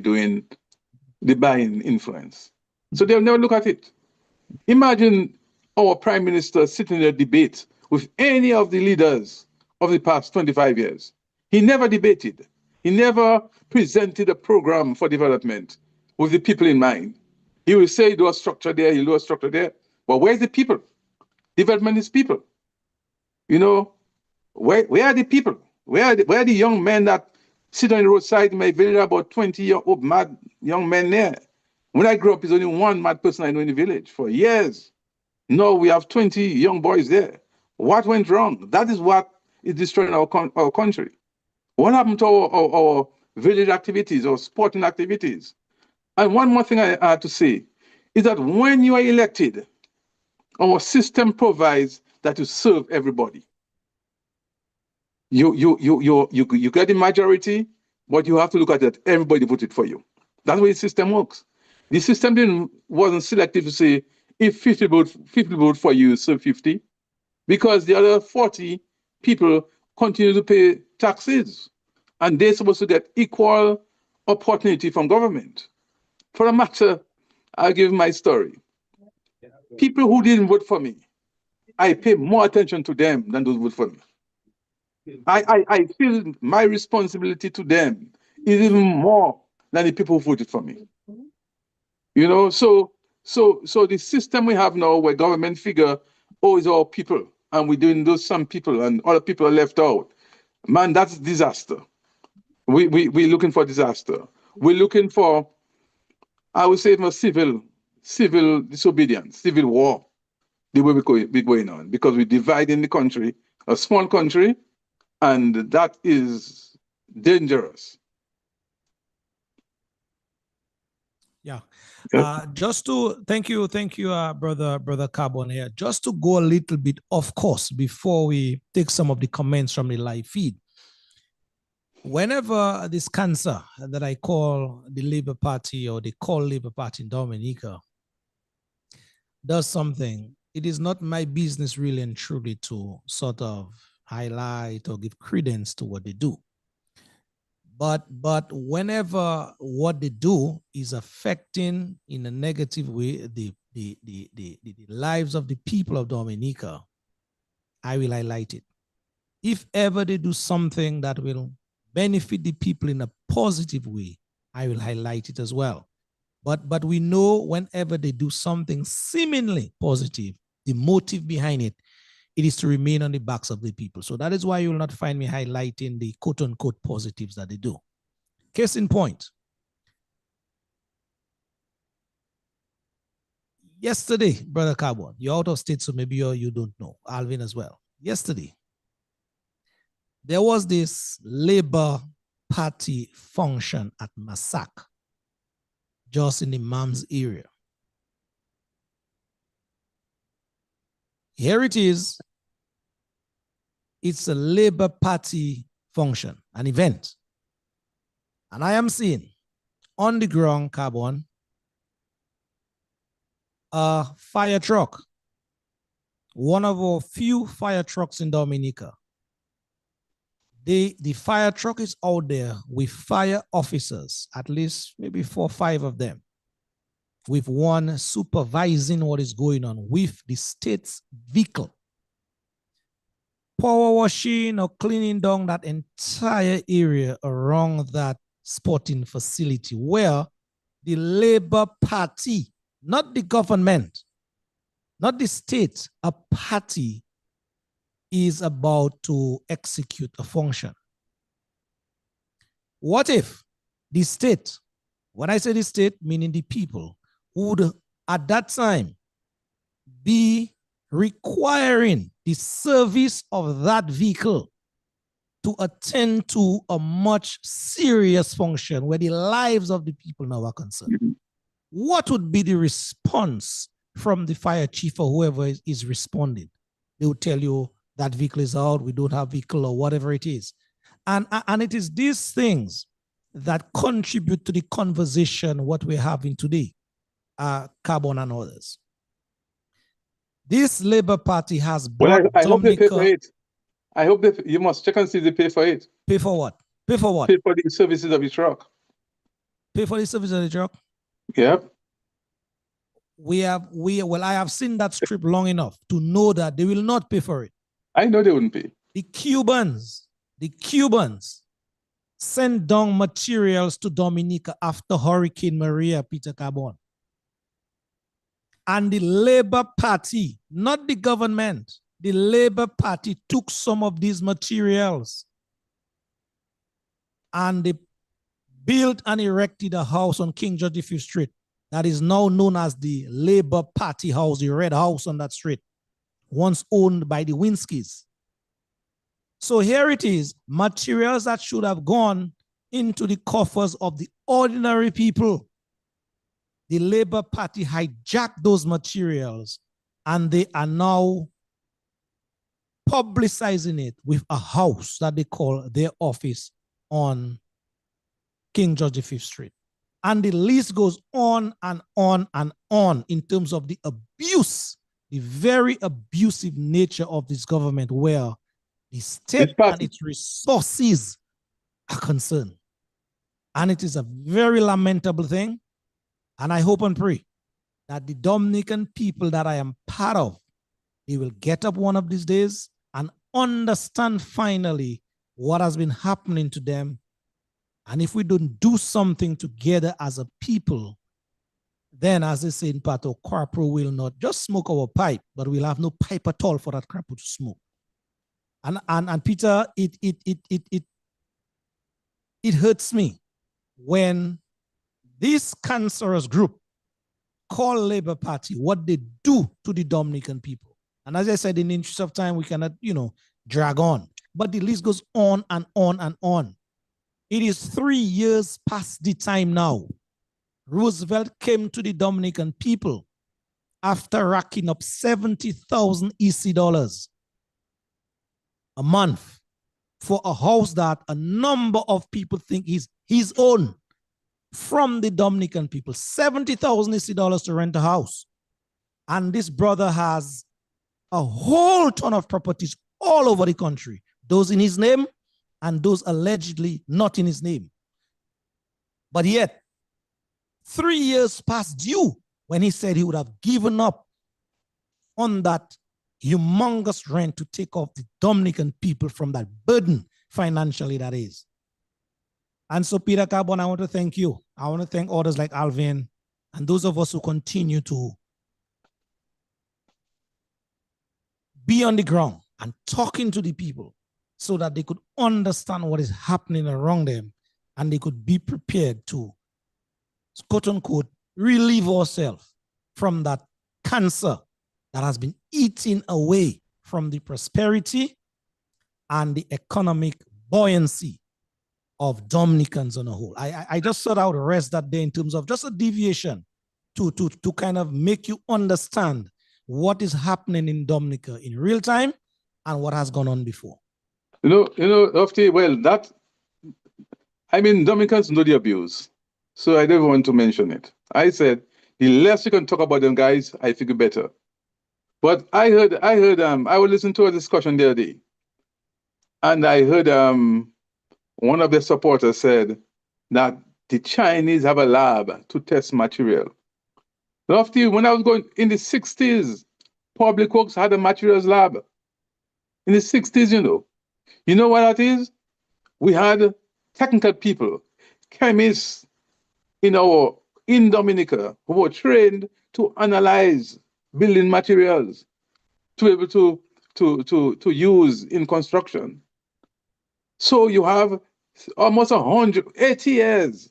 Speaker 4: they're buying influence. So they'll never look at it. Imagine our Prime Minister sitting in a debate with any of the leaders of the past 25 years. He never debated. He never presented a program for development with the people in mind. He will say, do a structure there, he'll do a structure there. But where's the people? Development is people. You know, where are the people? Where are the young men that sit on the roadside in my village? About 20-year-old mad young men there. When I grew up, there's only one mad person I know in the village for years. No, we have 20 young boys there. What went wrong? That is what is destroying our country. What happened to our village activities or sporting activities? And one more thing I have to say is that when you are elected, our system provides that you serve everybody. You get the majority, but you have to look at that everybody voted for you. That's the way the system works. The system wasn't selective to say if 50 vote for you, serve 50, because the other 40 people continue to pay taxes, and they're supposed to get equal opportunity from government. For a matter, I'll give my story. People who didn't vote for me, I pay more attention to them than those who vote for me. I feel my responsibility to them is even more than the people who voted for me. You know, so the system we have now where government figure, oh, it's all people, and we're doing those some people and other people are left out. Man, that's disaster. We're looking for disaster. We're looking for, I would say, for civil disobedience, civil war, the way we're going on, because we're dividing the country, a small country, and that is dangerous.
Speaker 3: Yeah. Just to thank you, brother Carbon here. Just to go a little bit off course before we take some of the comments from the live feed. Whenever this cancer that I call the Labour Party, or they call Labour Party in Dominica, does something, it is not my business really and truly to sort of highlight or give credence to what they do. But whenever what they do is affecting in a negative way the lives of the people of Dominica, I will highlight it. If ever they do something that will benefit the people in a positive way, I will highlight it as well. But we know whenever they do something seemingly positive, the motive behind it, it is to remain on the backs of the people. So that is why you will not find me highlighting the quote-unquote positives that they do. Case in point. Yesterday, Brother Carbon, you're out of state, so maybe you don't know. Alvin as well. Yesterday, there was this Labour Party function at Massac, just in the Mams area. Here it is. It's a Labour Party function, an event. And I am seeing on the ground, Carbon, a fire truck, one of our few fire trucks in Dominica. The fire truck is out there with fire officers, at least maybe 4 or 5 of them, with one supervising what is going on with the state's vehicle. Power washing or cleaning down that entire area around that sporting facility where the Labour Party, not the government, not the state, a party is about to execute a function. What if the state, when I say the state, meaning the people, would at that time be requiring the service of that vehicle to attend to a much serious function where the lives of the people now are concerned? What would be the response from the fire chief or whoever is responding? They would tell you that vehicle is out, we don't have vehicle, or whatever it is. And it is these things that contribute to the conversation what we're having today, Carbon and others. This Labour Party has brought
Speaker 4: I hope they pay
Speaker 3: Dominica.
Speaker 4: for it. I hope you must check and see if they pay for it.
Speaker 3: Pay for what? Pay for what?
Speaker 4: Pay for the services of the truck.
Speaker 3: Pay for the service of the truck?
Speaker 4: Yep.
Speaker 3: Well, I have seen that strip long enough to know that they will not pay for it.
Speaker 4: I know they wouldn't pay.
Speaker 3: The Cubans sent down materials to Dominica after Hurricane Maria, Peter Carbon. And the Labour Party, not the government, the Labour Party took some of these materials and they built and erected a house on King George V Street that is now known as the Labour Party House, the Red House on that street, once owned by the Winskis. So here it is, materials that should have gone into the coffers of the ordinary people. The Labour Party hijacked those materials and they are now publicizing it with a house that they call their office on King George V Street. And the list goes on and on and on in terms of the abuse, the very abusive nature of this government where the state and its resources are concerned. And it is a very lamentable thing. And I hope and pray that the Dominican people that I am part of, they will get up one of these days and understand finally what has been happening to them. And if we don't do something together as a people, then as they say in Pato, Corporal will not just smoke our pipe, but we'll have no pipe at all for that Corporal to smoke. And Peter, it hurts me when this cancerous group called Labour Party, what they do to the Dominican people. And as I said, in the interest of time, we cannot, drag on. But the list goes on and on and on. It is 3 years past the time now. Roosevelt came to the Dominican people after racking up 70,000 EC dollars a month for a house that a number of people think is his own from the Dominican people. 70,000 EC dollars to rent a house. And this brother has a whole ton of properties all over the country, those in his name and those allegedly not in his name. But yet, 3 years past due when he said he would have given up on that humongous rent to take off the Dominican people from that burden financially that is. And so, Peter Carbon, I want to thank you. I want to thank others like Alvin and those of us who continue to be on the ground and talking to the people so that they could understand what is happening around them and they could be prepared to, quote unquote, relieve ourselves from that cancer that has been eating away from the prosperity and the economic buoyancy of Dominicans on a whole. I just thought I would rest that day in terms of just a deviation to kind of make you understand what is happening in Dominica in real time and what has gone on before.
Speaker 4: Lofty, well, Dominicans know the abuse, so I don't want to mention it. I said, the less you can talk about them guys, I think better. But I was listening to a discussion the other day, and I heard one of the supporters said that the Chinese have a lab to test material. Lofty, when I was going in the 60s, Public Works had a materials lab. In the 60s, You know what that is? We had technical people, chemists in Dominica who were trained to analyze building materials to be able to use in construction. So you have almost 180 years.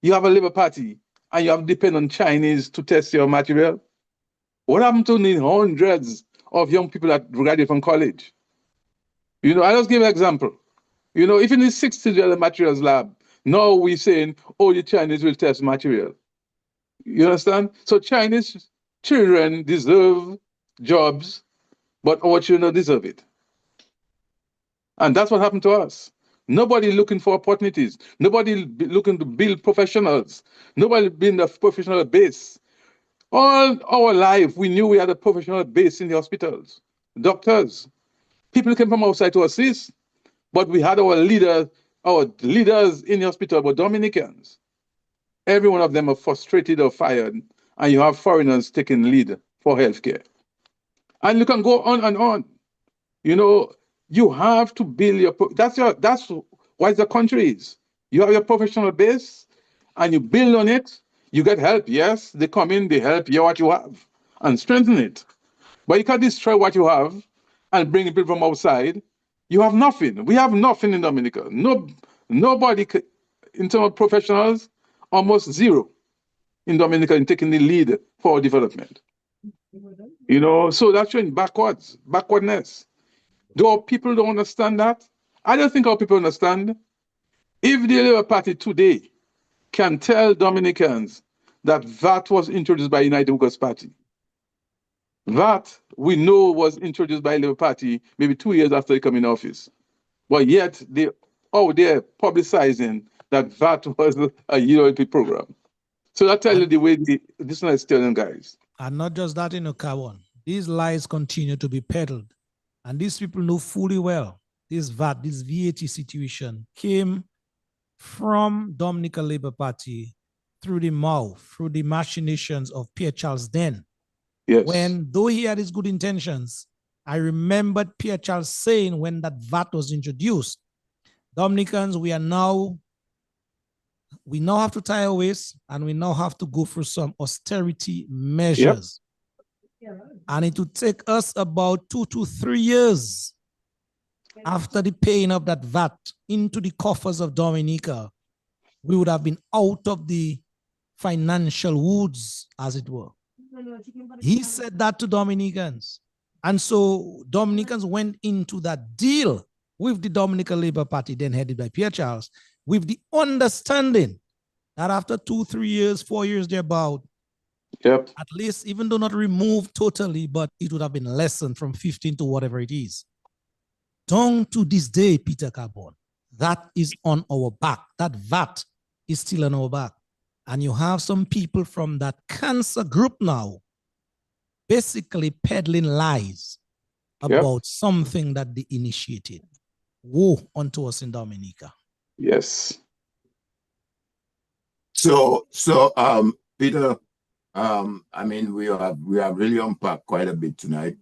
Speaker 4: You have a Labour Party and you have to depend on Chinese to test your material. What happened to the hundreds of young people that graduate from college? I just give an example. If in the 60s you had a materials lab, now we're saying, oh, the Chinese will test material. You understand? So Chinese children deserve jobs, but our children don't deserve it. And that's what happened to us. Nobody looking for opportunities. Nobody looking to build professionals. Nobody building a professional base. All our life, we knew we had a professional base in the hospitals. Doctors. People came from outside to assist, but we had our leaders in the hospital were Dominicans. Every one of them are frustrated or fired, and you have foreigners taking lead for healthcare. And you can go on and on. You have to build that's what the country is. You have your professional base and you build on it. You get help. Yes, they come in, they help you what you have and strengthen it. But you can't destroy what you have and bring people from outside. You have nothing. We have nothing in Dominica. Nobody, in terms of professionals, almost zero in Dominica in taking the lead for our development. So that's showing backwardness. Do our people don't understand that? I don't think our people understand. If the Labour Party today can tell Dominicans that VAT was introduced by United Workers' Party, VAT we know was introduced by Labour Party maybe 2 years after they come in office, but yet they're publicizing that VAT was a ULP program. So that tells you the way this one is telling guys.
Speaker 3: And not just that, Carbon. These lies continue to be peddled. And these people know fully well this VAT situation came from Dominica Labour Party through the mouth, through the machinations of Pierre Charles then.
Speaker 4: Yes.
Speaker 3: When, though he had his good intentions, I remembered Pierre Charles saying when that VAT was introduced, Dominicans, we now have to tie our waist and we now have to go through some austerity measures. Yep. And it would take us about 2 to 3 years after the paying of that VAT into the coffers of Dominica, we would have been out of the financial woods, as it were. He said that to Dominicans. And so Dominicans went into that deal with the Dominica Labour Party, then headed by Pierre Charles, with the understanding that after 2, 3 years, 4 years thereabout,
Speaker 4: yep,
Speaker 3: at least, even though not removed totally, but it would have been lessened from 15 to whatever it is. Down to this day, Peter Carbon, that is on our back. That VAT is still on our back. And you have some people from that cancer group now basically peddling lies about something that they initiated. Woe unto us in Dominica.
Speaker 4: Yes.
Speaker 2: So, Peter, I mean, we have really unpacked quite a bit tonight,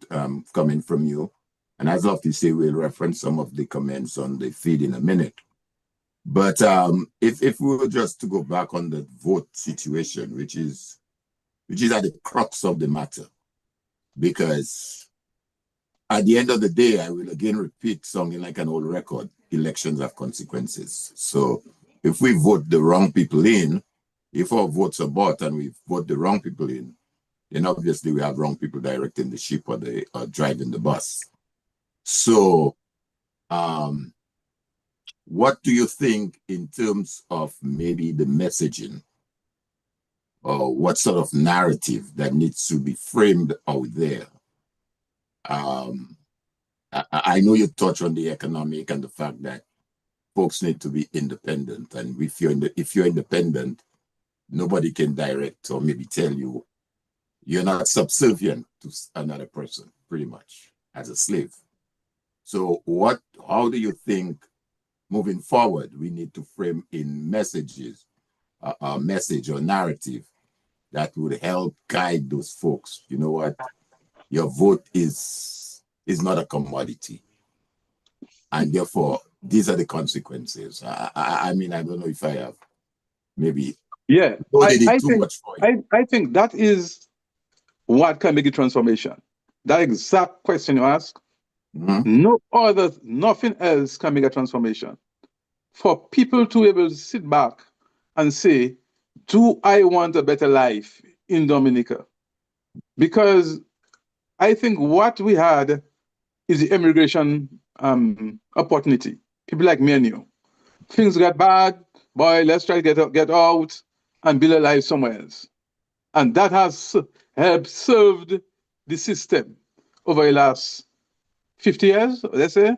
Speaker 2: coming from you. And as of say, we'll reference some of the comments on the feed in a minute. But if we were just to go back on the vote situation, which is at the crux of the matter, because at the end of the day, I will again repeat something like an old record: elections have consequences. So if we vote the wrong people in, if our votes are bought and we vote the wrong people in, then obviously we have wrong people directing the ship or driving the bus. So, what do you think in terms of maybe the messaging, or what sort of narrative that needs to be framed out there? I know you touch on the economic and the fact that folks need to be independent, and if you're independent, nobody can direct or maybe tell you. You're not subservient to another person, pretty much, as a slave. So how do you think, moving forward, we need to frame in messages, a message or narrative that would help guide those folks? You know what? Your vote is not a commodity. And therefore, these are the consequences. I mean, I don't know if I have maybe
Speaker 4: I think that is what can make a transformation. That exact question you ask, nothing else can make a transformation. For people to be able to sit back and say, do I want a better life in Dominica? Because I think what we had is the immigration opportunity. People like me and you. Things got bad, boy, let's try to get out and build a life somewhere else. And that has helped served the system over the last 50 years, let's say.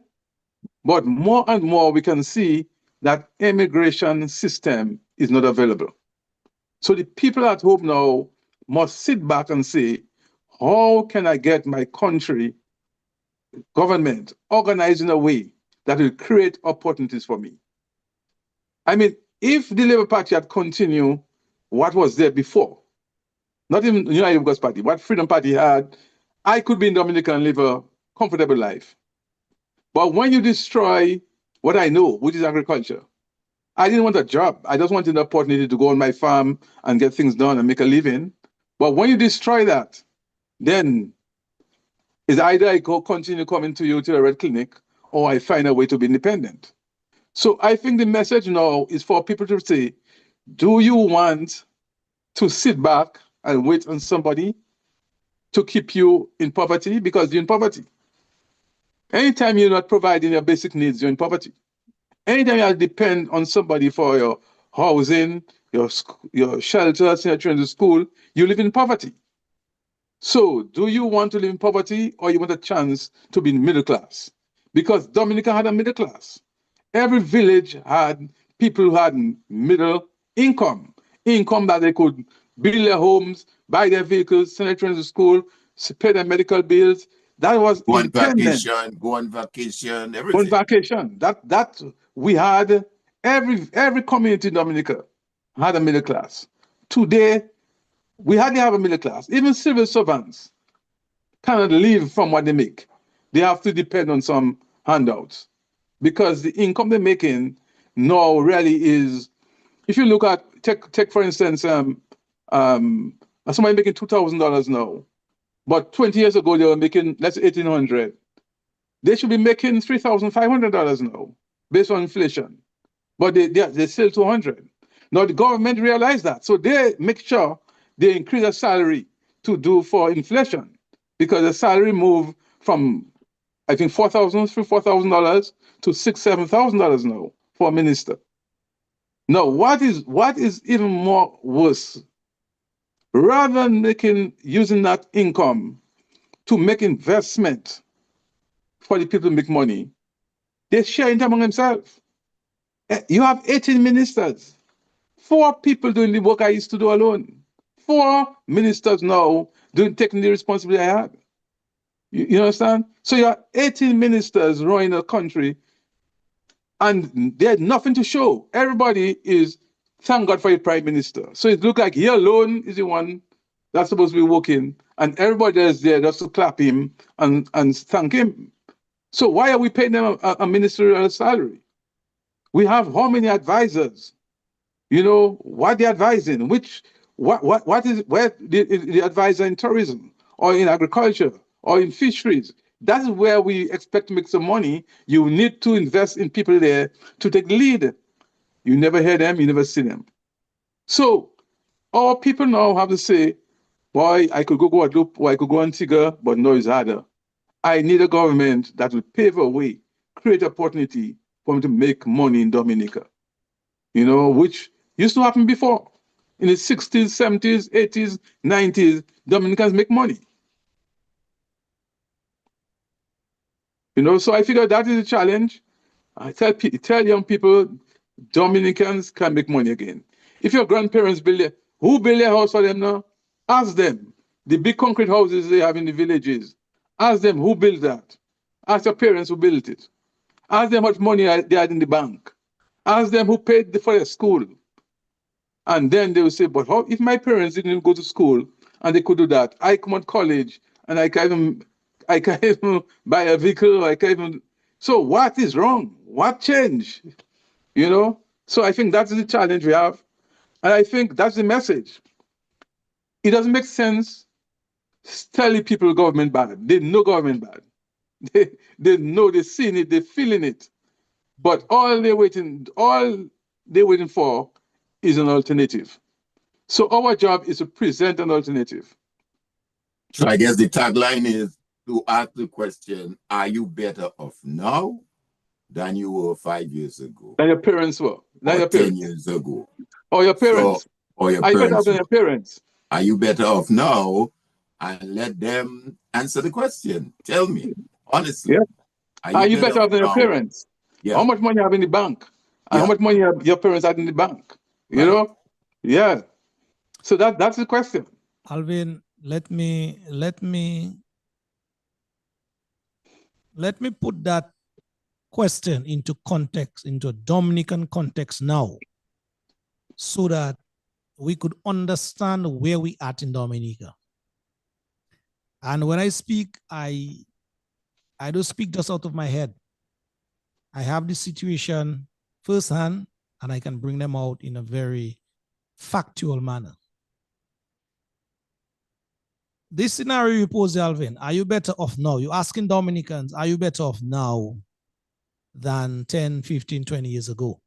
Speaker 4: But more and more we can see that immigration system is not available. So the people at home now must sit back and say, how can I get my country government organized in a way that will create opportunities for me? I mean, if the Labour Party had continued what was there before, not even the United Workers' Party, what Freedom Party had, I could be in Dominica and live a comfortable life. But when you destroy what I know, which is agriculture. I didn't want a job. I just wanted the opportunity to go on my farm and get things done and make a living. But when you destroy that, then it's either I go continue coming to you to the Red Clinic or I find a way to be independent. So I think the message now is for people to say, do you want to sit back and wait on somebody to keep you in poverty? Because you're in poverty. Anytime you're not providing your basic needs, you're in poverty. Anytime you depend on somebody for your housing, your shelter, send your children to school, you live in poverty. So do you want to live in poverty or you want a chance to be in middle class? Because Dominica had a middle class. Every village had people who had middle income that they could build their homes, buy their vehicles, send their children to school, pay their medical bills. That was
Speaker 2: Go on
Speaker 4: independent.
Speaker 2: vacation, on
Speaker 4: On
Speaker 2: everything.
Speaker 4: vacation. That we had every community in Dominica had a middle class. Today, we hardly have a middle class. Even civil servants cannot live from what they make. They have to depend on some handouts because the income they're making now really is. If you look at take for instance, somebody making $2,000 now, but 20 years ago they were making let's say 1,800. They should be making $3,500 now, based on inflation. But they're still 200. Now the government realized that, so they make sure they increase the salary to do for inflation, because the salary moved from I think $4,000 to $6,000, $7,000 now for a minister. Now what is even more worse? Rather than using that income to make investment for the people to make money, they share it among themselves. You have 18 ministers, 4 people doing the work I used to do alone. 4 ministers now taking the responsibility I had. You understand? So you have 18 ministers running a country and they had nothing to show. Everybody is, thank God for a prime minister. So it looks like he alone is the one that's supposed to be working and everybody is there just to clap him and thank him. So why are we paying them a ministerial salary? We have how many advisors? You know, what they're advising, what is where the advisor in tourism or in agriculture or in fisheries. That's where we expect to make some money. You need to invest in people there to take the lead. You never hear them, you never see them. So our people now have to say, boy, I could go Guadeloupe or I could go Antigua, but no, it's harder. I need a government that will pave a way, create opportunity for me to make money in Dominica. You know, which used to happen before. In the 60s, 70s, 80s, 90s, Dominicans make money. You know, so I figure that is a challenge. I tell young people, Dominicans can make money again. If your grandparents who build their house for them now? Ask them. The big concrete houses they have in the villages. Ask them who built that. Ask your parents who built it. Ask them how much money they had in the bank. Ask them who paid for their school. And then they will say, but how, if my parents didn't even go to school and they could do that, I come on college and I can't even buy a vehicle, I can't even. So what is wrong? What changed? You know? So I think that's the challenge we have. And I think that's the message. It doesn't make sense telling people government bad. They know government bad. They know, they're seeing it, they're feeling it. But all they're waiting for is an alternative. So our job is to present an alternative.
Speaker 2: So I guess the tagline is to ask the question, are you better off now than you were 5 years ago?
Speaker 4: Than your parents were. Than
Speaker 2: or
Speaker 4: your
Speaker 2: 10
Speaker 4: parents.
Speaker 2: years ago.
Speaker 4: Or your parents.
Speaker 2: Or your
Speaker 4: are you better
Speaker 2: parents.
Speaker 4: off than your parents?
Speaker 2: Are you better off now? And let them answer the question. Tell me, honestly.
Speaker 4: Yeah.
Speaker 2: Are
Speaker 4: you better off than your parents?
Speaker 2: Yeah.
Speaker 4: How much money you have in the bank? And how much money your parents had in the bank? You know? Yeah. So that's the question.
Speaker 3: Alvin, let me put that question into context, into Dominican context now, so that we could understand where we at in Dominica. And when I speak, I don't speak just out of my head. I have the situation firsthand, and I can bring them out in a very factual manner. This scenario you pose, Alvin, are you better off now? You're asking Dominicans, are you better off now than 10, 15, 20 years ago?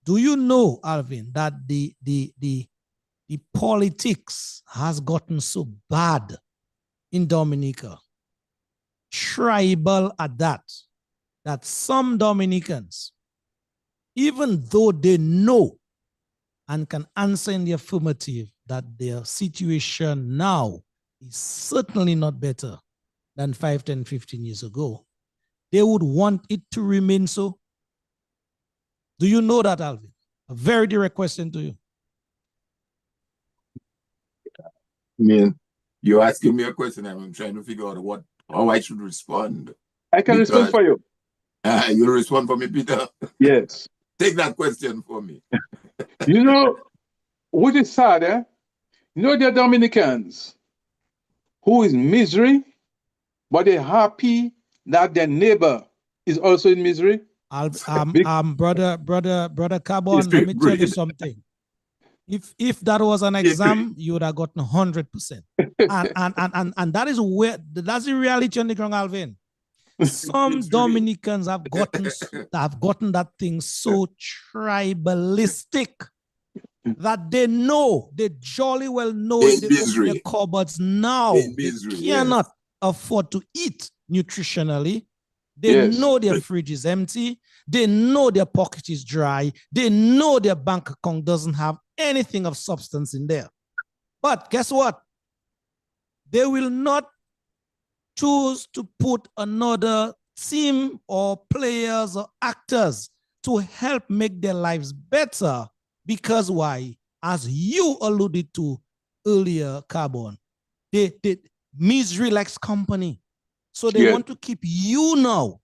Speaker 3: Do you know, Alvin, that the politics has gotten so bad in Dominica, tribal at that some Dominicans, even though they know and can answer in the affirmative that their situation now is certainly not better than 5, 10, 15 years ago, they would want it to remain so. Do you know that, Alvin? A very direct question to you.
Speaker 2: I mean, you're asking me a question, and I'm trying to figure out how I should respond.
Speaker 4: I can respond for you.
Speaker 2: You'll respond for me, Peter?
Speaker 4: Yes.
Speaker 2: Take that question for me.
Speaker 4: You know, what is sad, eh? You know, there are Dominicans who is misery, but they're happy that their neighbor is also in misery.
Speaker 3: Brother Carbon, let me tell you something. If that was an exam, you would have gotten 100%. And that is that's the reality on the ground, Alvin. Some Dominicans have gotten that thing so tribalistic that they jolly well know in their cupboards now they cannot afford to eat nutritionally. They know their fridge is empty. They know their pocket is dry. They know their bank account doesn't have anything of substance in there. But guess what? They will not choose to put another team or players or actors to help make their lives better. Because why? As you alluded to earlier, Carbon, they misery likes company. So they want to keep you now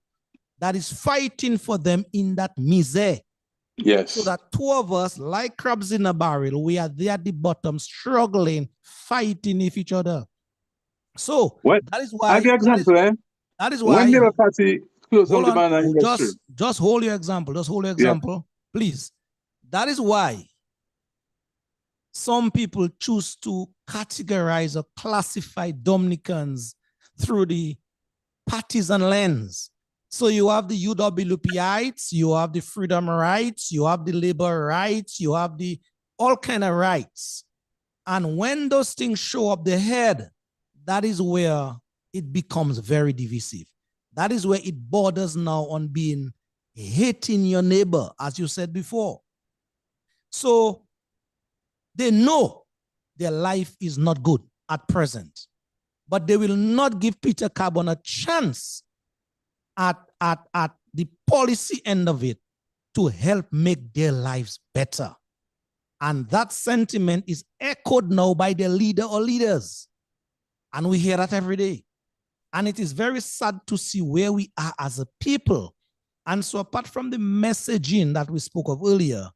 Speaker 3: that is fighting for them in that misery.
Speaker 4: Yes.
Speaker 3: So that two of us, like crabs in a barrel, we are there at the bottom, struggling, fighting with each other. So that is why. That is why.
Speaker 4: One Labour Party closed down the banana industry.
Speaker 3: Just hold your example. Just hold your example, please. That is why some people choose to categorize or classify Dominicans through the partisan lens. So you have the UWPites, you have the freedom rights, you have the labor rights, you have the all kind of rights. And when those things show up the head, that is where it becomes very divisive. That is where it borders now on being hating your neighbor, as you said before. So they know their life is not good at present, but they will not give Peter Carbon a chance at the policy end of it to help make their lives better. And that sentiment is echoed now by their leader or leaders. And we hear that every day. And it is very sad to see where we are as a people. And so apart from the messaging that we spoke of earlier,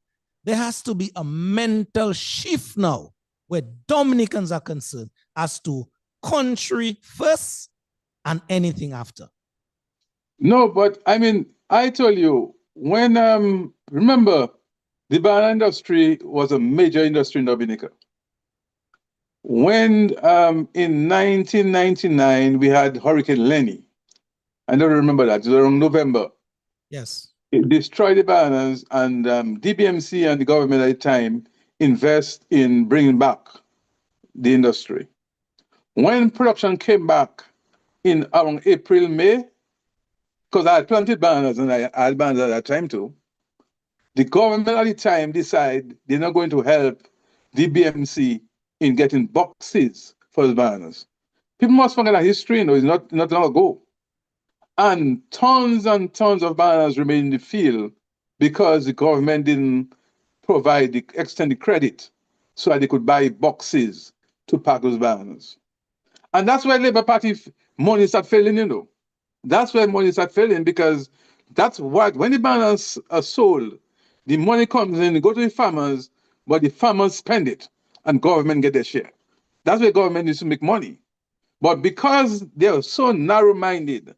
Speaker 3: there has to be a mental shift now where Dominicans are concerned as to country first and anything after.
Speaker 4: No, but I mean, I told you, when, remember, the banana industry was a major industry in Dominica. When in 1999, we had Hurricane Lenny. I don't remember that. It was around November.
Speaker 3: Yes.
Speaker 4: It destroyed the bananas, and DBMC and the government at the time invest in bringing back the industry. When production came back in around April, May, because I had planted bananas and I had bananas at that time too, the government at the time decided they're not going to help DBMC in getting boxes for the bananas. People must forget that history, it's not long ago. And tons of bananas remain in the field because the government didn't provide the extended credit so that they could buy boxes to pack those bananas. And that's why Labour Party money start failing, you know. That's where money start failing, because that's what, when the bananas are sold, the money comes in, go to the farmers, but the farmers spend it and government get their share. That's where government needs to make money. But because they are so narrow-minded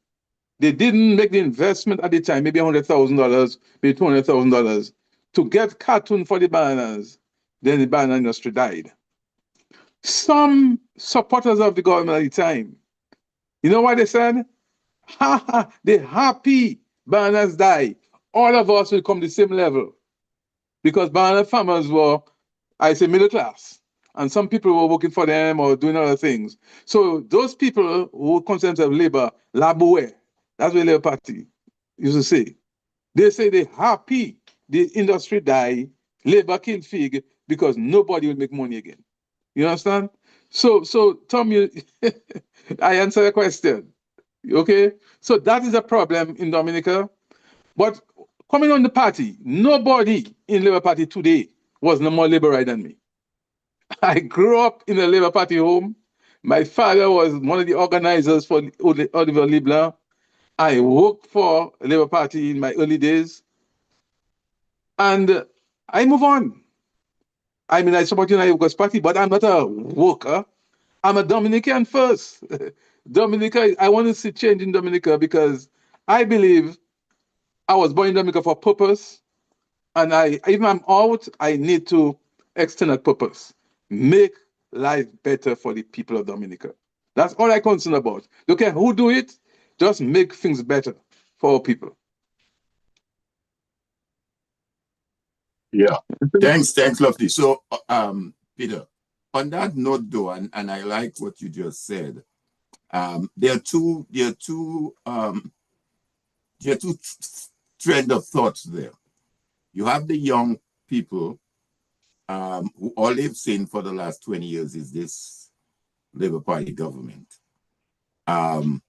Speaker 4: They didn't make the investment at the time, maybe $100,000, maybe $200,000 to get carton for the bananas. Then the banana industry died. Some supporters of the government at the time, you know what they said? Ha ha, they're happy bananas die. All of us will come to the same level. Because banana farmers were, I say, middle class. And some people were working for them or doing other things. So those people who consider themselves labor, labourer, that's what the Labour Party used to say. They say they're happy the industry die, labor kill fig, because nobody will make money again. You understand? So Tom, I answer the question. Okay? So that is a problem in Dominica. But coming on the party, nobody in Labour Party today was no more Labour than me. I grew up in a Labour Party home. My father was one of the organizers for Oliver Leblanc. I worked for Labour Party in my early days. And I move on. I mean, I support United Party, but I'm not a worker. I'm a Dominican first. Dominica, I want to see change in Dominica because I believe I was born in Dominica for purpose. And even I'm out, I need to extend a purpose. Make life better for the people of Dominica. That's all I'm concerned about. Don't care who do it, just make things better for our people.
Speaker 2: Yeah. Thanks, lovely. So, Peter, on that note, though, and I like what you just said. There are two trend of thoughts there. You have the young people who all they've seen for the last 20 years is this Labour Party government. And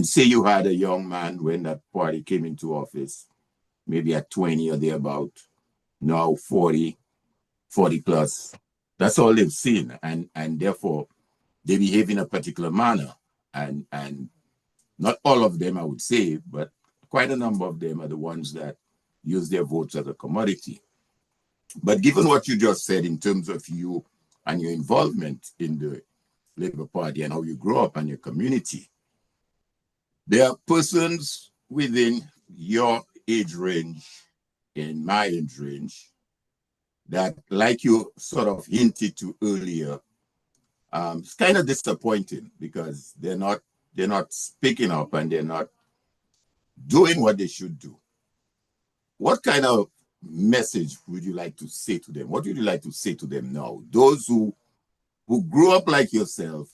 Speaker 2: say you had a young man when that party came into office, maybe at 20 or thereabout, now 40 plus. That's all they've seen. And therefore, they behave in a particular manner. And not all of them, I would say, but quite a number of them are the ones that use their votes as a commodity. But given what you just said in terms of you and your involvement in the Labour Party and how you grew up and your community, there are persons within your age range, in my age range, that, like you sort of hinted to earlier, it's kind of disappointing because they're not speaking up and they're not doing what they should do. What kind of message would you like to say to them? What would you like to say to them now? Those who grew up like yourself,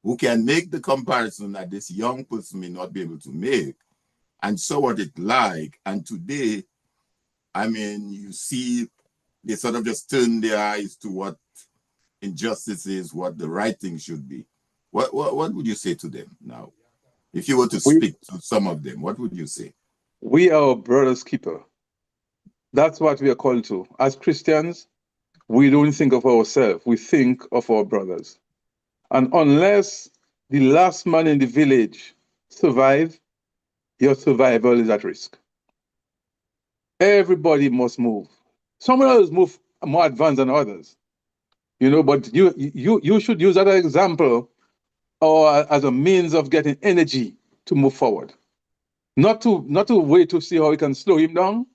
Speaker 2: who can make the comparison that this young person may not be able to make, and saw what it's like, and today, I mean, you see, they sort of just turn their eyes to what injustice is, what the right thing should be. What would you say to them now? If you were to speak to some of them, what would you say?
Speaker 4: We are our brother's keeper. That's what we are called to. As Christians, we don't think of ourselves, we think of our brothers. And unless the last man in the village survive, your survival is at risk. Everybody must move. Some others move more advanced than others, but you should use that example or as a means of getting energy to move forward. Not to wait to see how we can slow him down,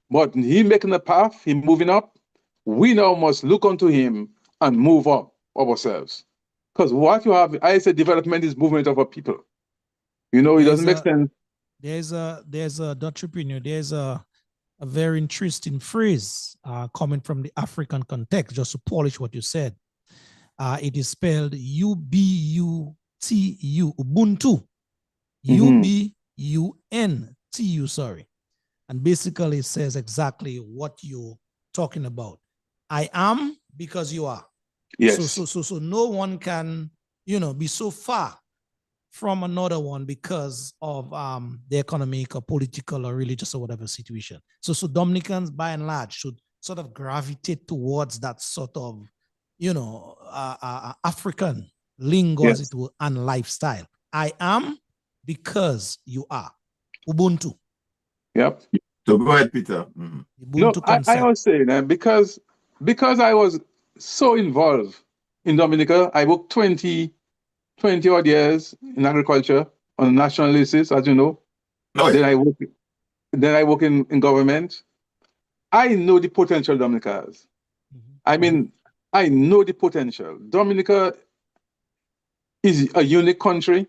Speaker 4: but he making a path, he moving up. We now must look unto him and move up ourselves. Because what you have, I say development is movement of a people. It doesn't make sense.
Speaker 3: There's a entrepreneur, there's a very interesting phrase coming from the African context, just to polish what you said. It is spelled Ubuntu, Ubuntu, Ubuntu, sorry. And basically it says exactly what you're talking about. I am because you are.
Speaker 4: Yes.
Speaker 3: So no one can, be so far from another one because of the economic or political or religious or whatever situation. So Dominicans, by and large, should sort of gravitate towards that sort of, African lingo,
Speaker 4: Yes.
Speaker 3: as it were, and lifestyle. I am because you are. Ubuntu.
Speaker 4: Yep.
Speaker 2: So go ahead, Peter.
Speaker 4: No, I was saying because I was so involved in Dominica, I worked 20 odd years in agriculture. on a national basis, as you know.
Speaker 2: Oh,
Speaker 4: Then
Speaker 2: yeah.
Speaker 4: I work in government. I know the potential Dominica has. I mean, I know the potential. Dominica is a unique country,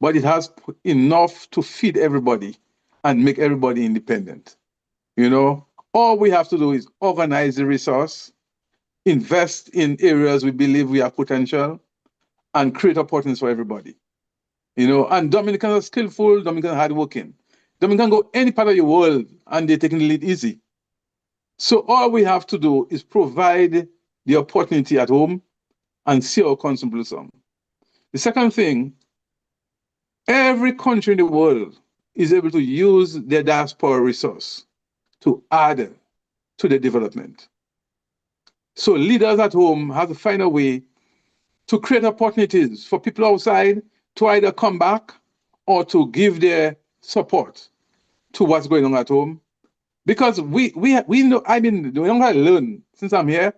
Speaker 4: but it has enough to feed everybody and make everybody independent. You know, all we have to do is organize the resource, invest in areas we believe we have potential, and create opportunities for everybody. You know, and Dominicans are skillful, Dominicans are hardworking. Dominicans go any part of the world and they're taking the lead easy. So all we have to do is provide the opportunity at home and see our country blossom. The second thing, every country in the world is able to use their diaspora resource to add to the development. So leaders at home have to find a way to create opportunities for people outside to either come back or to give their support to what's going on at home. Because we know, I mean, the younger I learn since I'm here,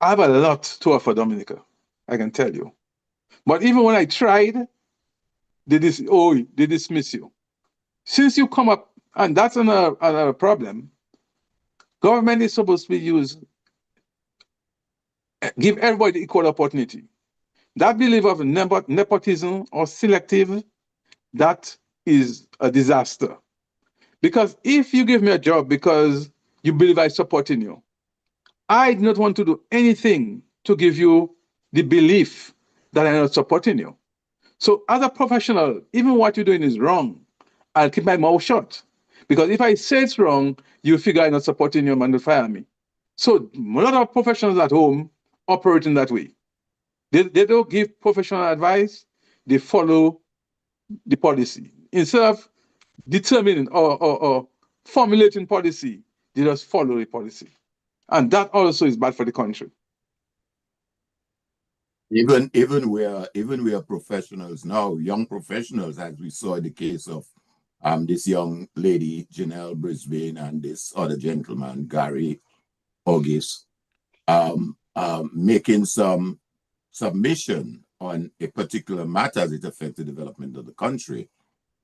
Speaker 4: I have a lot to offer Dominica, I can tell you. But even when I tried, they dismiss you. Since you come up, and that's another problem, government is supposed to be used, give everybody equal opportunity. That belief of nepotism or selective, that is a disaster. Because if you give me a job because you believe I support in you, I do not want to do anything to give you the belief that I'm not supporting you. So as a professional, even what you're doing is wrong, I'll keep my mouth shut. Because if I say it's wrong, you figure I'm not supporting you and will fire me. So a lot of professionals at home operate in that way. They don't give professional advice, they follow the policy. Instead of determining or formulating policy, they just follow the policy. And that also is bad for the country.
Speaker 2: Even we are professionals now, young professionals, as we saw in the case of this young lady, Janelle Brisbane, and this other gentleman, Gary August, making some submission on a particular matter as it affects the development of the country.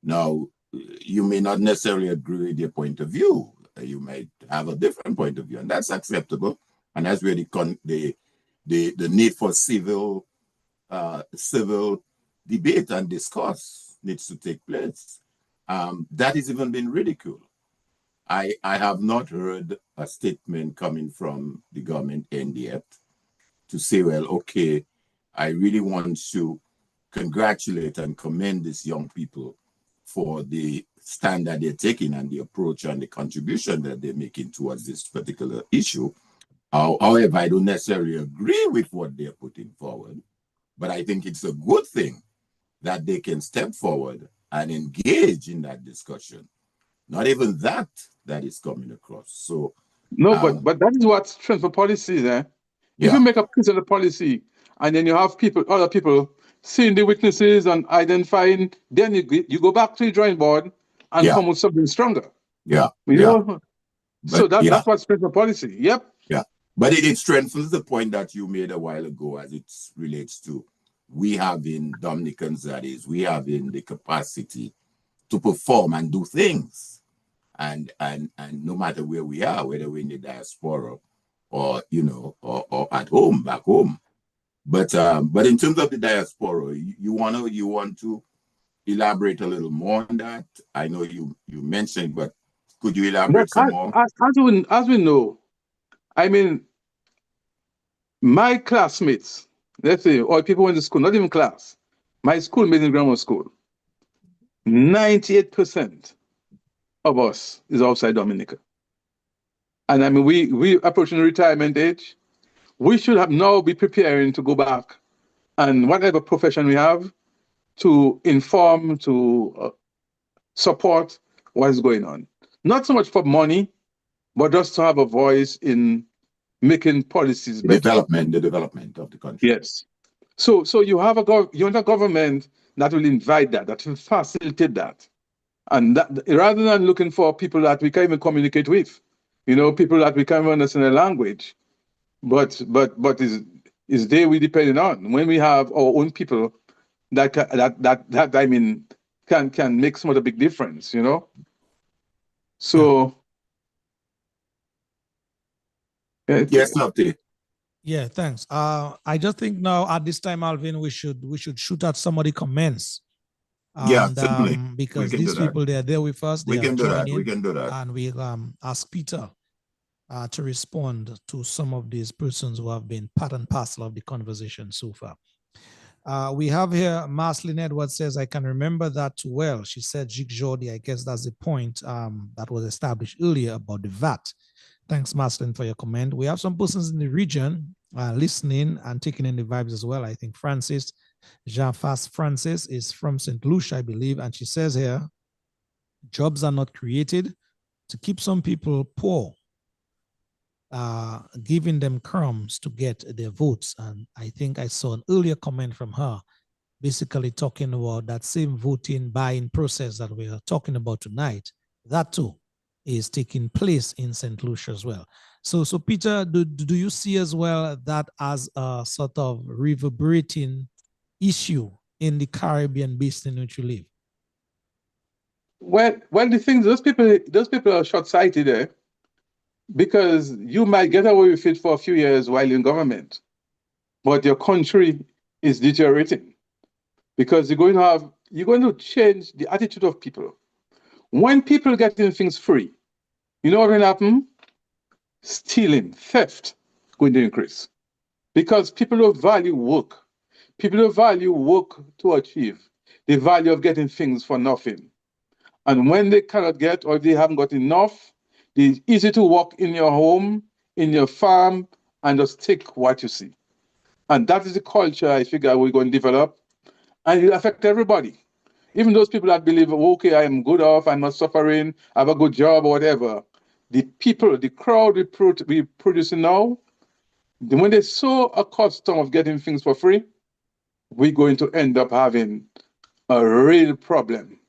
Speaker 2: Now, you may not necessarily agree with their point of view. You might have a different point of view, and that's acceptable. And that's where the need for civil debate and discourse needs to take place. That has even been ridiculed. I have not heard a statement coming from the government end yet to say, well, okay, I really want to congratulate and commend these young people for the stand that they're taking and the approach and the contribution that they're making towards this particular issue. However, I don't necessarily agree with what they're putting forward, but I think it's a good thing that they can step forward and engage in that discussion. Not even that is coming across. So
Speaker 4: no, but that is what strength for policy is. If you make a piece of the policy and then you have other people seeing the weaknesses and identifying, then you go back to the drawing board and come with something stronger.
Speaker 2: Yeah.
Speaker 4: You know? So
Speaker 2: But,
Speaker 4: that's what strength for policy. Yep.
Speaker 2: Yeah. But it strengthens the point that you made a while ago as it relates to we having Dominicans, that is, we having the capacity to perform and do things. And no matter where we are, whether we're in the diaspora or, you know, or at home, back home. But in terms of the diaspora, you want to elaborate a little more on that? I know you mentioned, but could you elaborate some more?
Speaker 4: As we know, I mean, my classmates, let's say, or people went to school, not even class, my schoolmates in grammar school, 98% of us is outside Dominica. And I mean, we approaching retirement age. We should have now be preparing to go back and whatever profession we have to inform, to support what is going on. Not so much for money, but just to have a voice in making policies better.
Speaker 2: The development of the country.
Speaker 4: Yes. So you have a government that will invite that will facilitate that. And that, rather than looking for people that we can even communicate with, you know, people that we can even understand the language, but is they we depending on. When we have our own people that I mean can make some of the big difference, you know. So
Speaker 2: Yes, Lofty.
Speaker 3: Yeah, thanks. I just think now at this time, Alvin, we should shoot at some of the comments.
Speaker 2: Yeah,
Speaker 3: And
Speaker 2: certainly.
Speaker 3: because these people, they're there with us, they
Speaker 2: We
Speaker 3: are
Speaker 2: can do that.
Speaker 3: joining,
Speaker 2: We can do that.
Speaker 3: and we ask Peter to respond to some of these persons who have been part and parcel of the conversation so far. We have here Marceline Edwards says, I can remember that too well. She said, Jig Jordi, I guess that's the point that was established earlier about the VAT. Thanks, Marceline, for your comment. We have some persons in the region listening and taking in the vibes as well. I think Francis, Jean-Fast Francis is from St. Lucia, I believe, and she says here, jobs are not created to keep some people poor, giving them crumbs to get their votes. And I think I saw an earlier comment from her, basically talking about that same voting buying process that we are talking about tonight. That too is taking place in St. Lucia as well. So Peter, do you see as well that as a sort of reverberating issue in the Caribbean basin in which you live?
Speaker 4: Well, the things those people are short-sighted, because you might get away with it for a few years while in government, but your country is deteriorating because you're going to change the attitude of people. When people are getting things free, you know what will happen? Stealing, theft going to increase because people don't value work. People don't value work to achieve. The value of getting things for nothing. And when they cannot get or they haven't got enough, it's easy to walk in your home, in your farm, and just take what you see. And that is the culture I figure we're going to develop. And it will affect everybody. Even those people that believe, okay, I am good off, I'm not suffering, I have a good job or whatever. The people, the crowd we producing now, when they're so accustomed of getting things for free, we're going to end up having a real problem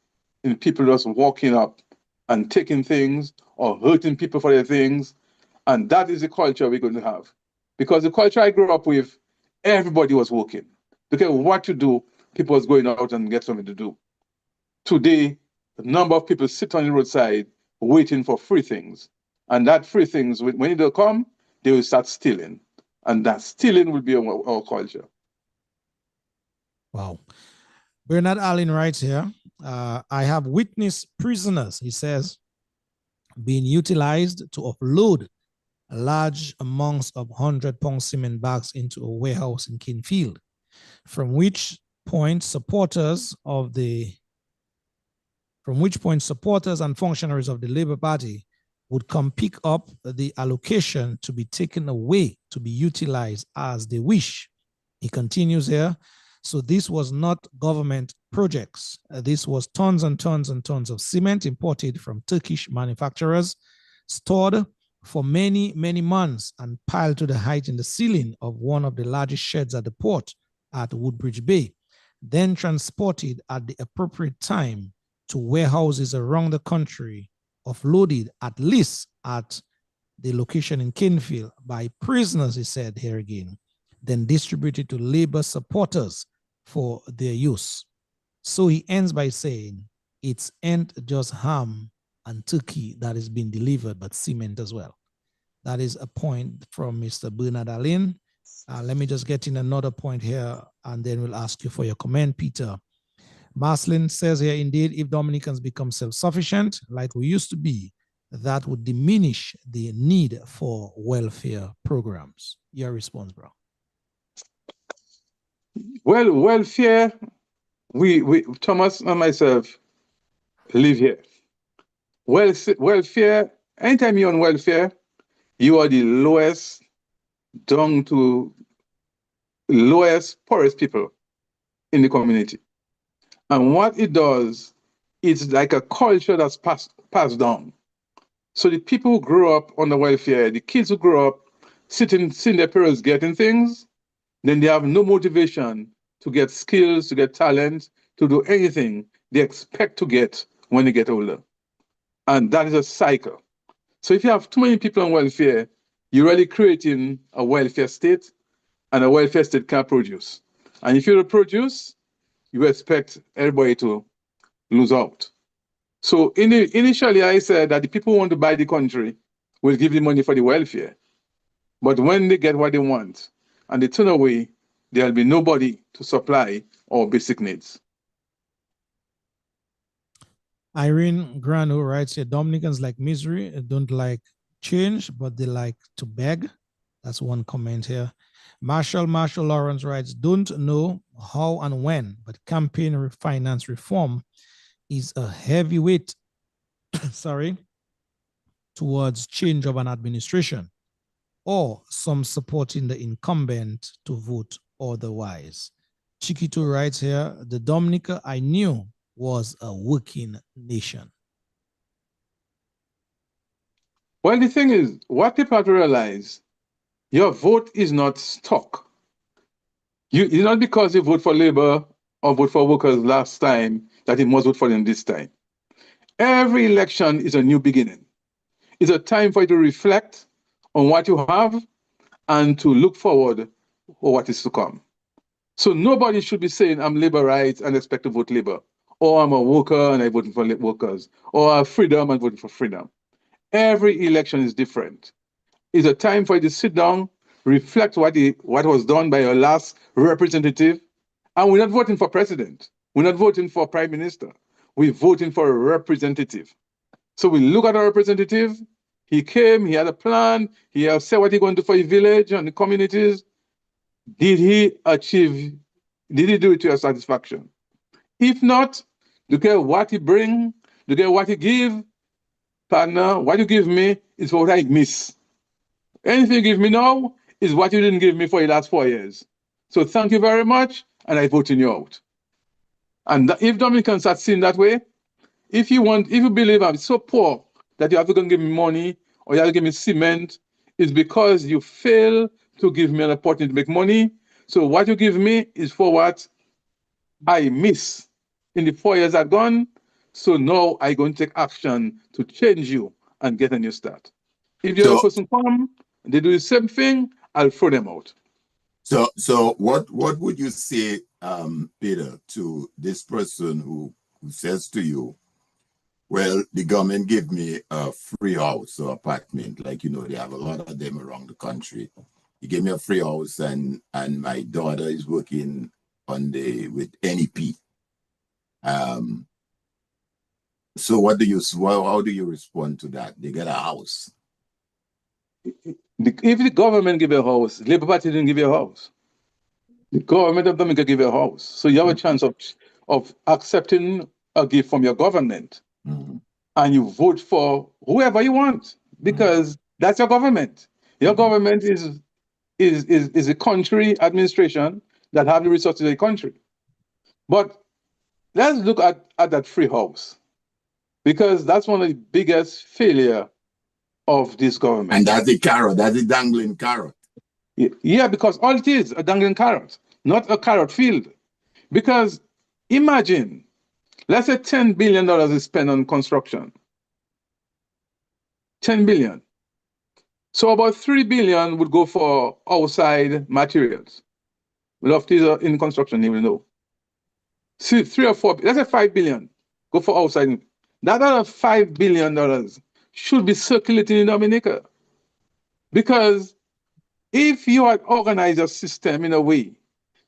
Speaker 4: in people just walking up and taking things or hurting people for their things. And that is the culture we're going to have. Because the culture I grew up with, everybody was working. Because what you do, people was going out and get something to do. Today, the number of people sit on the roadside waiting for free things. And that free things, when it will come, they will start stealing. And that stealing will be our culture.
Speaker 3: Wow. Bernard Allen writes here, I have witnessed prisoners, he says, being utilized to offload large amounts of 100-pound cement bags into a warehouse in Kinfield, from which point supporters and functionaries of the Labour Party would come pick up the allocation to be taken away to be utilized as they wish. He continues here, so this was not government projects. This was tons and tons and tons of cement imported from Turkish manufacturers, stored for many, many months and piled to the height in the ceiling of one of the largest sheds at the port at Woodbridge Bay, then transported at the appropriate time to warehouses around the country, offloaded at least at the location in Kinfield by prisoners, he said here again, then distributed to labor supporters for their use. So he ends by saying, it's ain't just ham and turkey that is being delivered, but cement as well. That is a point from Mr. Bernard Allen. Let me just get in another point here, and then we'll ask you for your comment, Peter. Marceline says here, indeed, if Dominicans become self-sufficient, like we used to be, that would diminish the need for welfare programs. Your response, bro.
Speaker 4: Well, welfare, we Thomas and myself live here. Welfare, anytime you're on welfare, you are the lowest, down to lowest, poorest people in the community. And what it does, it's like a culture that's passed down. So the people who grow up on the welfare, the kids who grow up seeing their parents getting things, then they have no motivation to get skills, to get talent, to do anything they expect to get when they get older. And that is a cycle. So if you have too many people on welfare, you're really creating a welfare state, and a welfare state can't produce. And if you don't produce, you expect everybody to lose out. So initially, I said that the people who want to buy the country will give the money for the welfare. But when they get what they want and they turn away, there'll be nobody to supply our basic needs.
Speaker 3: Irene Grano writes here, Dominicans like misery, don't like change, but they like to beg. That's one comment here. Marshall Lawrence writes, don't know how and when, but campaign finance reform is a heavyweight, sorry, towards change of an administration, or some supporting the incumbent to vote otherwise. Chiquito writes here, the Dominica I knew was a working nation.
Speaker 4: Well, the thing is, what people have to realize, your vote is not stock. It's not because you vote for Labour or vote for workers last time that you must vote for them this time. Every election is a new beginning. It's a time for you to reflect on what you have and to look forward for what is to come. So nobody should be saying, I'm Labour right and expect to vote Labour, or I'm a worker and I'm voting for workers, or I'm freedom and voting for freedom. Every election is different. It's a time for you to sit down, reflect what was done by your last representative. And we're not voting for president. We're not voting for prime minister. We're voting for a representative. So we look at our representative. He came, he had a plan. He has said what he's going to do for his village and the communities. Did he do it to your satisfaction? If not, look at what he bring, look at what he give. Partner, what you give me is what I miss. Anything you give me now is what you didn't give me for the last 4 years. So thank you very much, and I vote you out. And if Dominicans start seeing that way, if you believe I'm so poor that you have to go and give me money or you have to give me cement, it's because you fail to give me an opportunity to make money. So what you give me is for what I miss in the 4 years I've gone. So now I'm going to take action to change you and get a new start. If the other person come, they do the same thing, I'll throw them out.
Speaker 2: So what would you say, Peter, to this person who says to you, well, the government gave me a free house or apartment, like, they have a lot of them around the country. He gave me a free house and my daughter is working with NEP. So how do you respond to that? They get a house.
Speaker 4: If the government give you a house, Labour Party didn't give you a house. The government of Dominica give you a house. So you have a chance of accepting a gift from your government.
Speaker 2: Mm-hmm.
Speaker 4: And you vote for whoever you want, because that's your government. Your government is a country administration that have the resources of the country. But let's look at that free house, because that's one of the biggest failure of this government.
Speaker 2: And that's the carrot, that's the dangling carrot.
Speaker 4: Yeah, because all it is, a dangling carrot, not a carrot field. Because imagine, let's say $10 billion is spent on construction. 10 billion. So about 3 billion would go for outside materials. A lot of these are in construction, you will know. See, 3 or 4, let's say 5 billion, go for outside. That other $5 billion should be circulating in Dominica. Because if you had organized a system in a way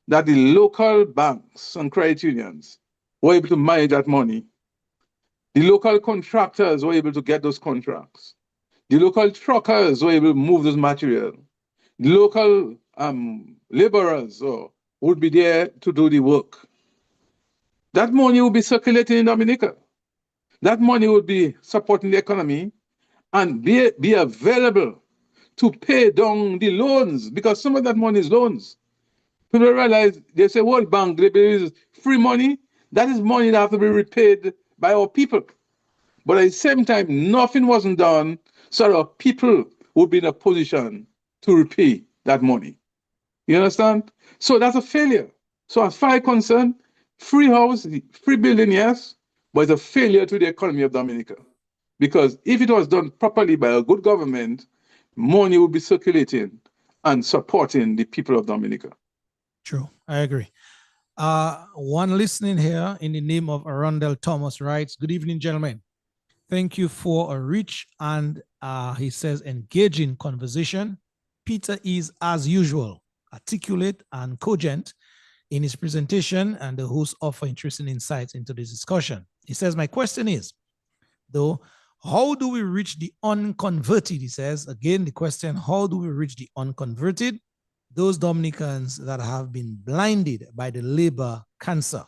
Speaker 4: that the local banks and credit unions were able to manage that money, the local contractors were able to get those contracts, the local truckers were able to move those material, the local laborers would be there to do the work. That money would be circulating in Dominica. That money would be supporting the economy and be available to pay down the loans, because some of that money is loans. People realize, they say World Bank, there is free money. That is money that has to be repaid by our people. But at the same time, nothing wasn't done so that our people would be in a position to repay that money. You understand? So that's a failure. So as far as I'm concerned, free house, free building, yes, but it's a failure to the economy of Dominica. Because if it was done properly by a good government, money would be circulating and supporting the people of Dominica.
Speaker 3: True, I agree. One listening here in the name of Arundel Thomas writes, good evening, gentlemen. Thank you for a rich and, he says, engaging conversation. Peter is, as usual, articulate and cogent in his presentation, and the host offer interesting insights into this discussion. He says, my question is, though, how do we reach the unconverted? He says, again, the question, how do we reach the unconverted? Those Dominicans that have been blinded by the labor cancer.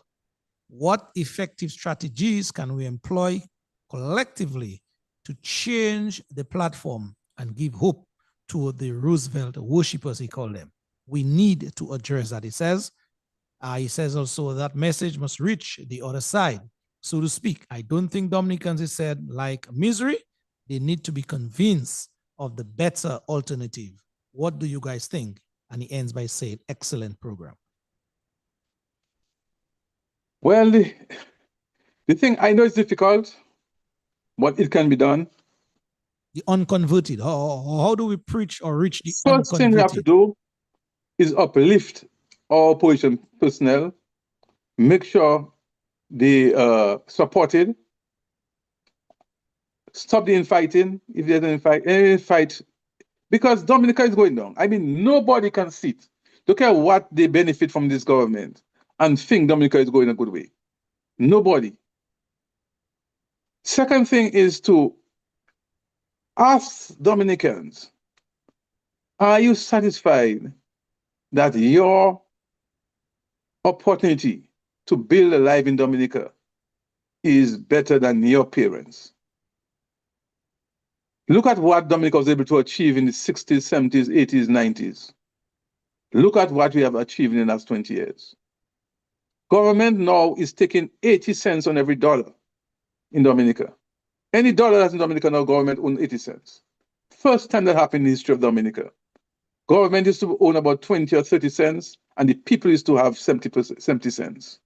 Speaker 3: What effective strategies can we employ collectively to change the platform and give hope to the Roosevelt worshippers, he called them? We need to address that, he says. He says also that message must reach the other side, so to speak. I don't think Dominicans, he said, like misery. They need to be convinced of the better alternative. What do you guys think? And he ends by saying, excellent program.
Speaker 4: Well, the thing, I know it's difficult, but it can be done.
Speaker 3: The unconverted, how do we preach or reach the
Speaker 4: First thing we have to do is uplift our opposition personnel, make sure they supported, stop the infighting if there's any fight, because Dominica is going down. I mean, nobody can sit, look at what they benefit from this government and think Dominica is going a good way. Nobody. Second thing is to ask Dominicans, are you satisfied that your opportunity to build a life in Dominica is better than your parents? Look at what Dominica was able to achieve in the 60s, 70s, 80s, 90s. Look at what we have achieved in the last 20 years. Government now is taking 80 cents on every dollar in Dominica. Any dollar that's in Dominica now, government owns 80 cents. First time that happened in the history of Dominica. Government used to own about 20 or 30 cents, and the people used to have 70 cents.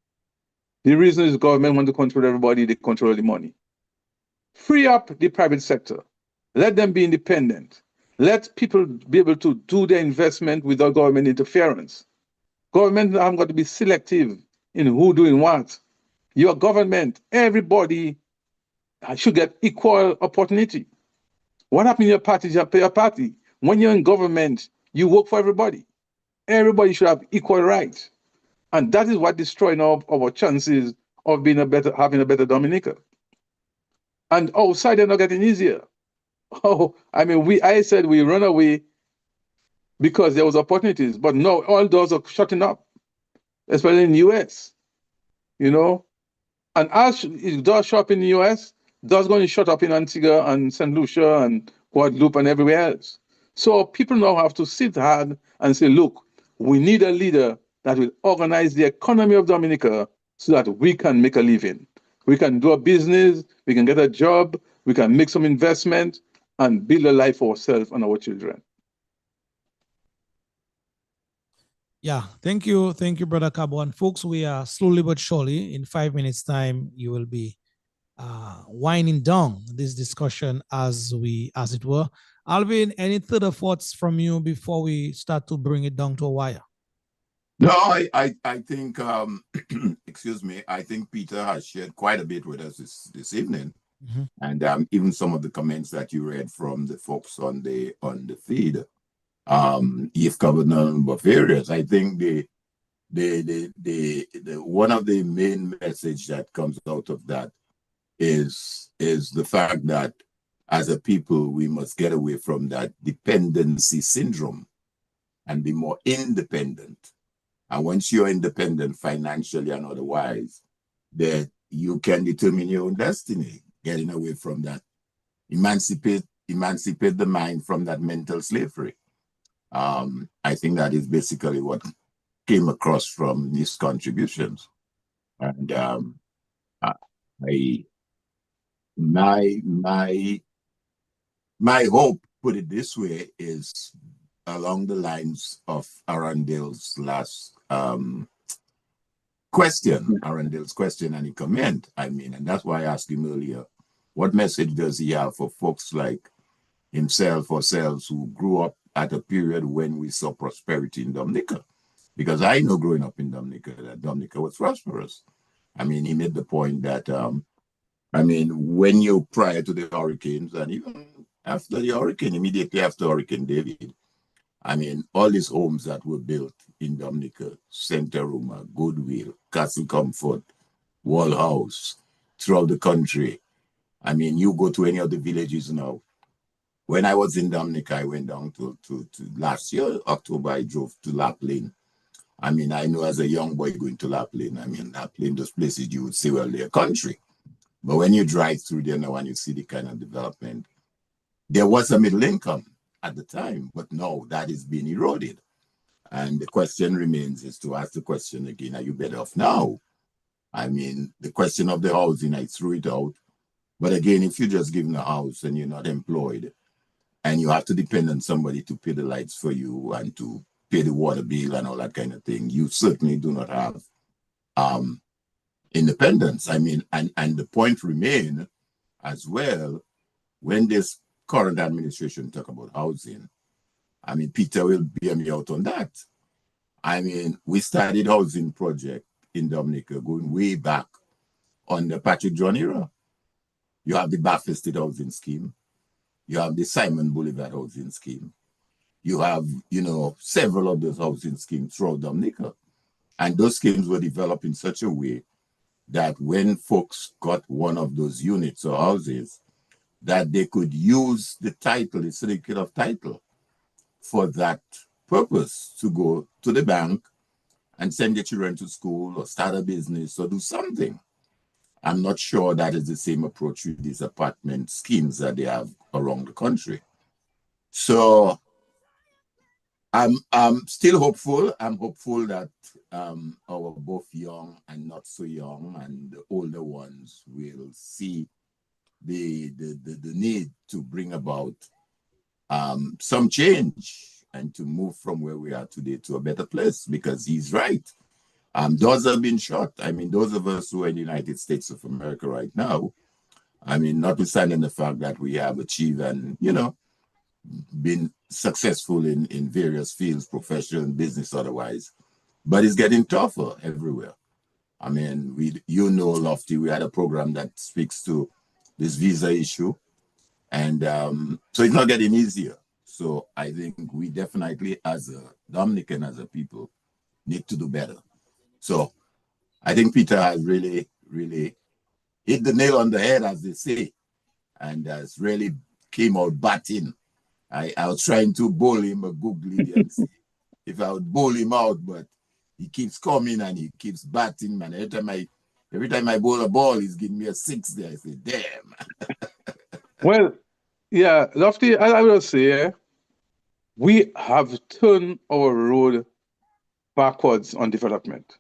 Speaker 4: The reason is the government want to control everybody, they control the money. Free up the private sector. Let them be independent. Let people be able to do their investment without government interference. Government haven't got to be selective in who doing what. Your government, everybody should get equal opportunity. What happened in your party is you pay your party. When you're in government, you work for everybody. Everybody should have equal rights. And that is what destroys our chances of having a better Dominica. And outside, they're not getting easier. Oh, I mean, I said we run away because there was opportunities, but no, all doors are shutting up, especially in the US, you know. And as doors shut up in the US, doors going to shut up in Antigua and St. Lucia and Guadeloupe and everywhere else. So people now have to sit hard and say, look, we need a leader that will organize the economy of Dominica so that we can make a living. We can do a business, we can get a job, we can make some investment and build a life for ourselves and our children.
Speaker 3: Yeah, thank you, Brother Cabo. And folks, we are slowly but surely, in 5 minutes' time, you will be winding down this discussion as it were. Alvin, any further thoughts from you before we start to bring it down to a wire?
Speaker 2: No, I think, excuse me, I think Peter has shared quite a bit with us this evening. Mm-hmm. And even some of the comments that you read from the folks on the feed, you've covered a number of areas. I think the one of the main message that comes out of that is the fact that as a people, we must get away from that dependency syndrome and be more independent. And once you're independent financially and otherwise, that you can determine your own destiny, getting away from that, emancipate the mind from that mental slavery. I think that is basically what came across from these contributions. And my hope, put it this way, is along the lines of Arundel's last question, Arundel's question and comment. I mean, and that's why I asked him earlier, what message does he have for folks like himself or ourselves who grew up at a period when we saw prosperity in Dominica? Because I know growing up in Dominica that Dominica was prosperous. I mean, he made the point that, I mean, when you prior to the hurricanes and even after the hurricane, immediately after Hurricane David, I mean, all these homes that were built in Dominica, Santa Roma, Goodwill, Castle Comfort, Wall House, throughout the country. I mean, you go to any of the villages now. When I was in Dominica, I went down to last year, October, I drove to Laplane. I mean, I know as a young boy going to Laplane, I mean, Laplane, those places you would say, well, they're country. But when you drive through there now and you see the kind of development, there was a middle income at the time, but now that is being eroded. And the question remains is to ask the question again, are you better off now? I mean, the question of the housing, I threw it out. But again, if you're just given a house and you're not employed and you have to depend on somebody to pay the lights for you and to pay the water bill and all that kind of thing, you certainly do not have independence. I mean, and the point remain as well, when this current administration talk about housing, I mean, Peter will bear me out on that. I mean, we started housing project in Dominica going way back on the Patrick John era. You have the Bath Estate Housing Scheme. You have the Simon Boulevard Housing Scheme. You have, you know, several of those housing schemes throughout Dominica. And those schemes were developed in such a way that when folks got one of those units or houses, that they could use the title, the certificate of title, for that purpose, to go to the bank and send your children to school or start a business or do something. I'm not sure that is the same approach with these apartment schemes that they have around the country. So I'm still hopeful. I'm hopeful that our both young and not so young and the older ones will see the need to bring about some change and to move from where we are today to a better place, because he's right. Doors have been shut. I mean, those of us who are in the United States of America right now, I mean, notwithstanding the fact that we have achieved and, you know, been successful in various fields, profession, business, otherwise, but it's getting tougher everywhere. I mean, you know, Lofty, we had a program that speaks to this visa issue, and so it's not getting easier. So I think we definitely, as a Dominican, as a people, need to do better. So I think Peter has really, really hit the nail on the head, as they say, and has really came out batting. I was trying to bowl him a googly and see if I would bowl him out, but he keeps coming and he keeps batting, man. Every time I bowl a ball, he's giving me a 6 there. I say, damn.
Speaker 4: Well, yeah, Lofty, I will say, we have turned our road backwards on development.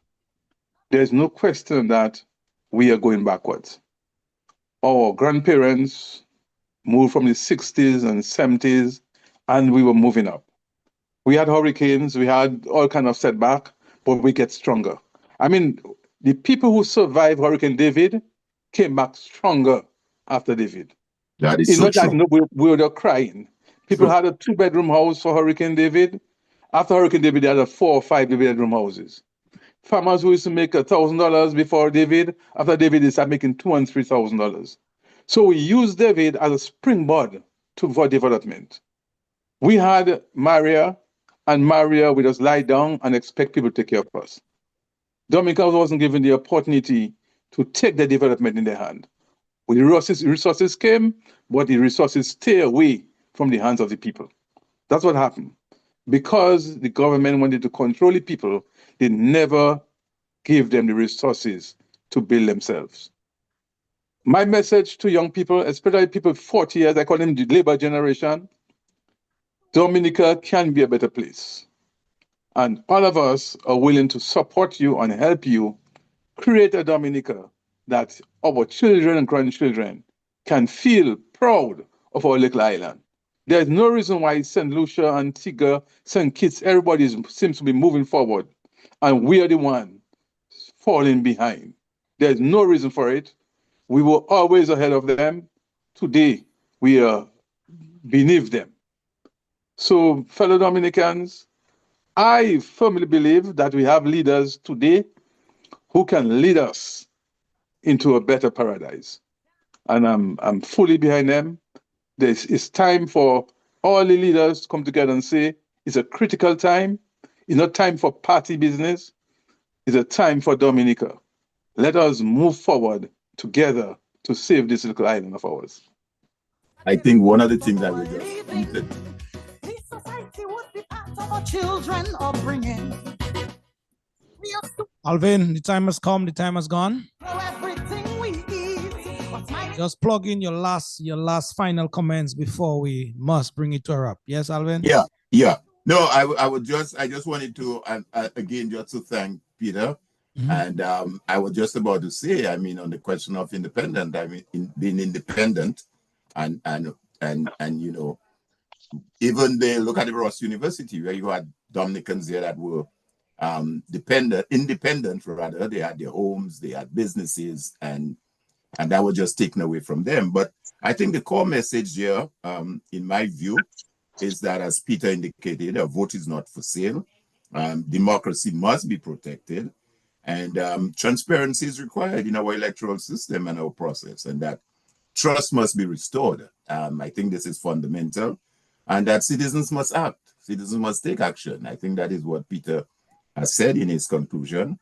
Speaker 4: There's no question that we are going backwards. Our grandparents moved from the 60s and 70s, and we were moving up. We had hurricanes, we had all kind of setback, but we get stronger. I mean, the people who survived Hurricane David came back stronger after David.
Speaker 2: That is
Speaker 4: It's
Speaker 2: so
Speaker 4: not that,
Speaker 2: true.
Speaker 4: you know, we were crying. People
Speaker 2: True.
Speaker 4: had a 2-bedroom house for Hurricane David. After Hurricane David, they had 4 or 5-bedroom houses. Farmers who used to make $1,000 before David, after David, they started making $2,000 and $3,000. So we used David as a springboard for development. We had Maria, and Maria would just lie down and expect people to take care of us. Dominica wasn't given the opportunity to take the development in their hand. When the resources came, but the resources stay away from the hands of the people. That's what happened. Because the government wanted to control the people, they never gave them the resources to build themselves. My message to young people, especially people 40 years, I call them the labor generation, Dominica can be a better place. And all of us are willing to support you and help you create a Dominica that our children and grandchildren can feel proud of our little island. There's no reason why St. Lucia, Antigua, St. Kitts, everybody seems to be moving forward, and we are the one falling behind. There's no reason for it. We were always ahead of them. Today, we are beneath them. So, fellow Dominicans, I firmly believe that we have leaders today who can lead us into a better paradise. And I'm fully behind them. It's time for all the leaders to come together and say it's a critical time. It's not time for party business. It's a time for Dominica. Let us move forward together to save this little island of ours.
Speaker 2: I think one of the things that we just needed.
Speaker 1: This society would be part of our children upbringing.
Speaker 3: Alvin, the time has come, the time has gone.
Speaker 1: Everything we eat.
Speaker 3: Just plug in your last final comments before we must bring it to a wrap. Yes, Alvin?
Speaker 2: Yeah. No, I just wanted to again just to thank Peter. Mm-hmm. And I was just about to say, I mean, on the question of independent, I mean, being independent and you know, even they look at the Ross University where you had Dominicans there that were independent rather. They had their homes, they had businesses, and that was just taken away from them. But I think the core message here, in my view, is that, as Peter indicated, a vote is not for sale. Democracy must be protected, and transparency is required in our electoral system and our process, and that trust must be restored. I think this is fundamental, and that citizens must act. Citizens must take action. I think that is what Peter has said in his conclusion.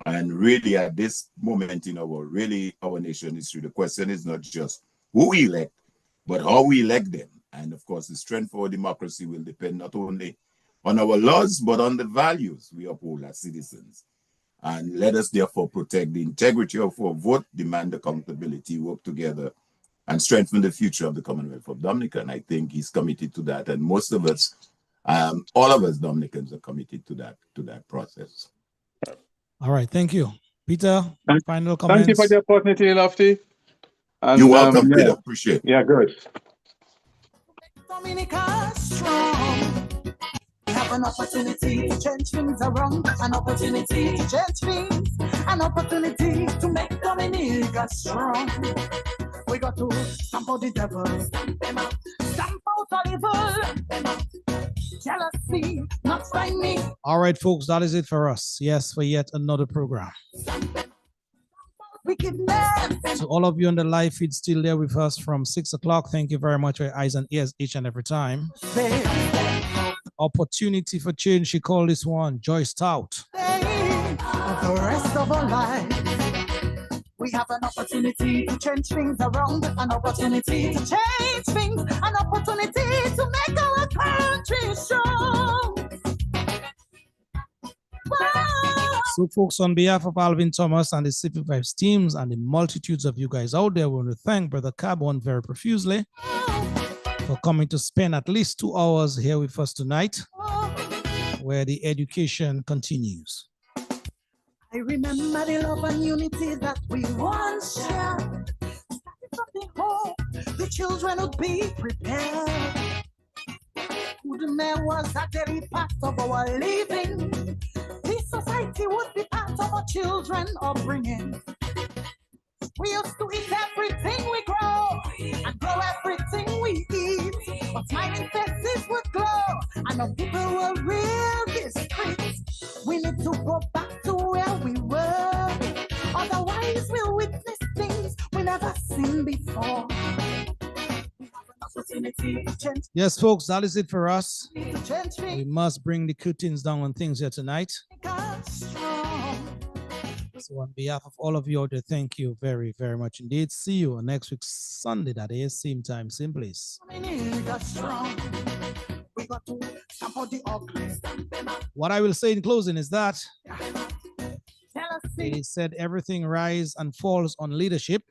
Speaker 2: And really, at this moment in our nation history, the question is not just who we elect, but how we elect them. And of course, the strength of our democracy will depend not only on our laws, but on the values we uphold as citizens. And let us therefore protect the integrity of our vote, demand accountability, work together, and strengthen the future of the Commonwealth of Dominica. And I think he's committed to that. And most of us, all of us Dominicans are committed to that process.
Speaker 3: All right, thank you. Peter, final comments.
Speaker 4: Thank you for the opportunity, Lofty. And,
Speaker 2: you're welcome, Peter. Appreciate it.
Speaker 4: Yeah, good.
Speaker 1: Dominica strong. We have an opportunity to change things around, an opportunity to change things, an opportunity to make Dominica strong. We got to stamp out the devil, stamp out all evil, jealousy, not by me.
Speaker 3: All right, folks, that is it for us. Yes, for yet another program. So all of you on the live feed still there with us from 6 o'clock. Thank you very much for your eyes and ears each and every time. Opportunity for change, she called this one Joy Stout.
Speaker 1: The rest of our life, we have an opportunity to change things around, an opportunity to change things, an opportunity to make our country strong.
Speaker 3: So folks, on behalf of Alvin Thomas and the Civic Vibes teams and the multitudes of you guys out there, we want to thank Brother Carbon very profusely for coming to spend at least 2 hours here with us tonight, where the education continues.
Speaker 1: I remember the love and unity that we once shared. Starting from the home, the children would be prepared. Goodness was a daily part of our living. This society would be part of our children upbringing. We used to eat everything we grow and grow everything we eat. But smiling faces would glow and our people were real discreet. We need to go back to where we were. Otherwise we'll witness things we never seen before.
Speaker 3: Yes, folks, that is it for us. We must bring the curtains down on things here tonight. So on behalf of all of you out there, thank you very, very much indeed. See you next week, Sunday, that is, same time, same place. What I will say in closing is that it is said everything rise and falls on leadership.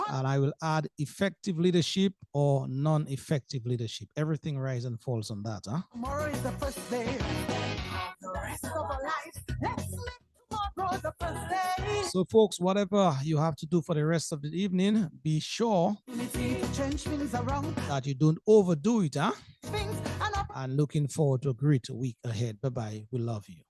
Speaker 3: And I will add effective leadership or non-effective leadership. Everything rises and falls on that. Huh?
Speaker 1: Tomorrow is the first day. The rest of our life, let's make tomorrow the first day.
Speaker 3: So folks, whatever you have to do for the rest of the evening, be sure that you don't overdo it. Huh? And looking forward to a great week ahead. Bye-bye. We love you.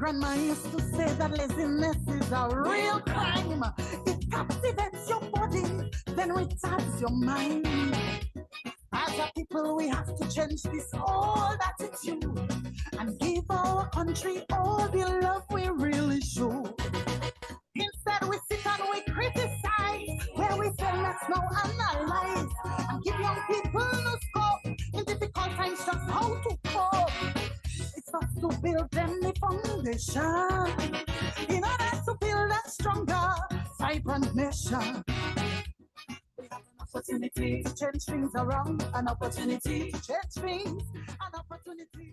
Speaker 1: grandma used to say that laziness is a real crime. It captivates your body, then retards your mind. As a people, we have to change this old attitude and give our country all the love we really should. Instead, we sit and we criticize, where we say let's now analyze and give young people no scope in difficult times just how to cope. It's us to build them the foundation in order to build a stronger, vibrant nation. We have an opportunity to change things around, an opportunity to change things, an opportunity.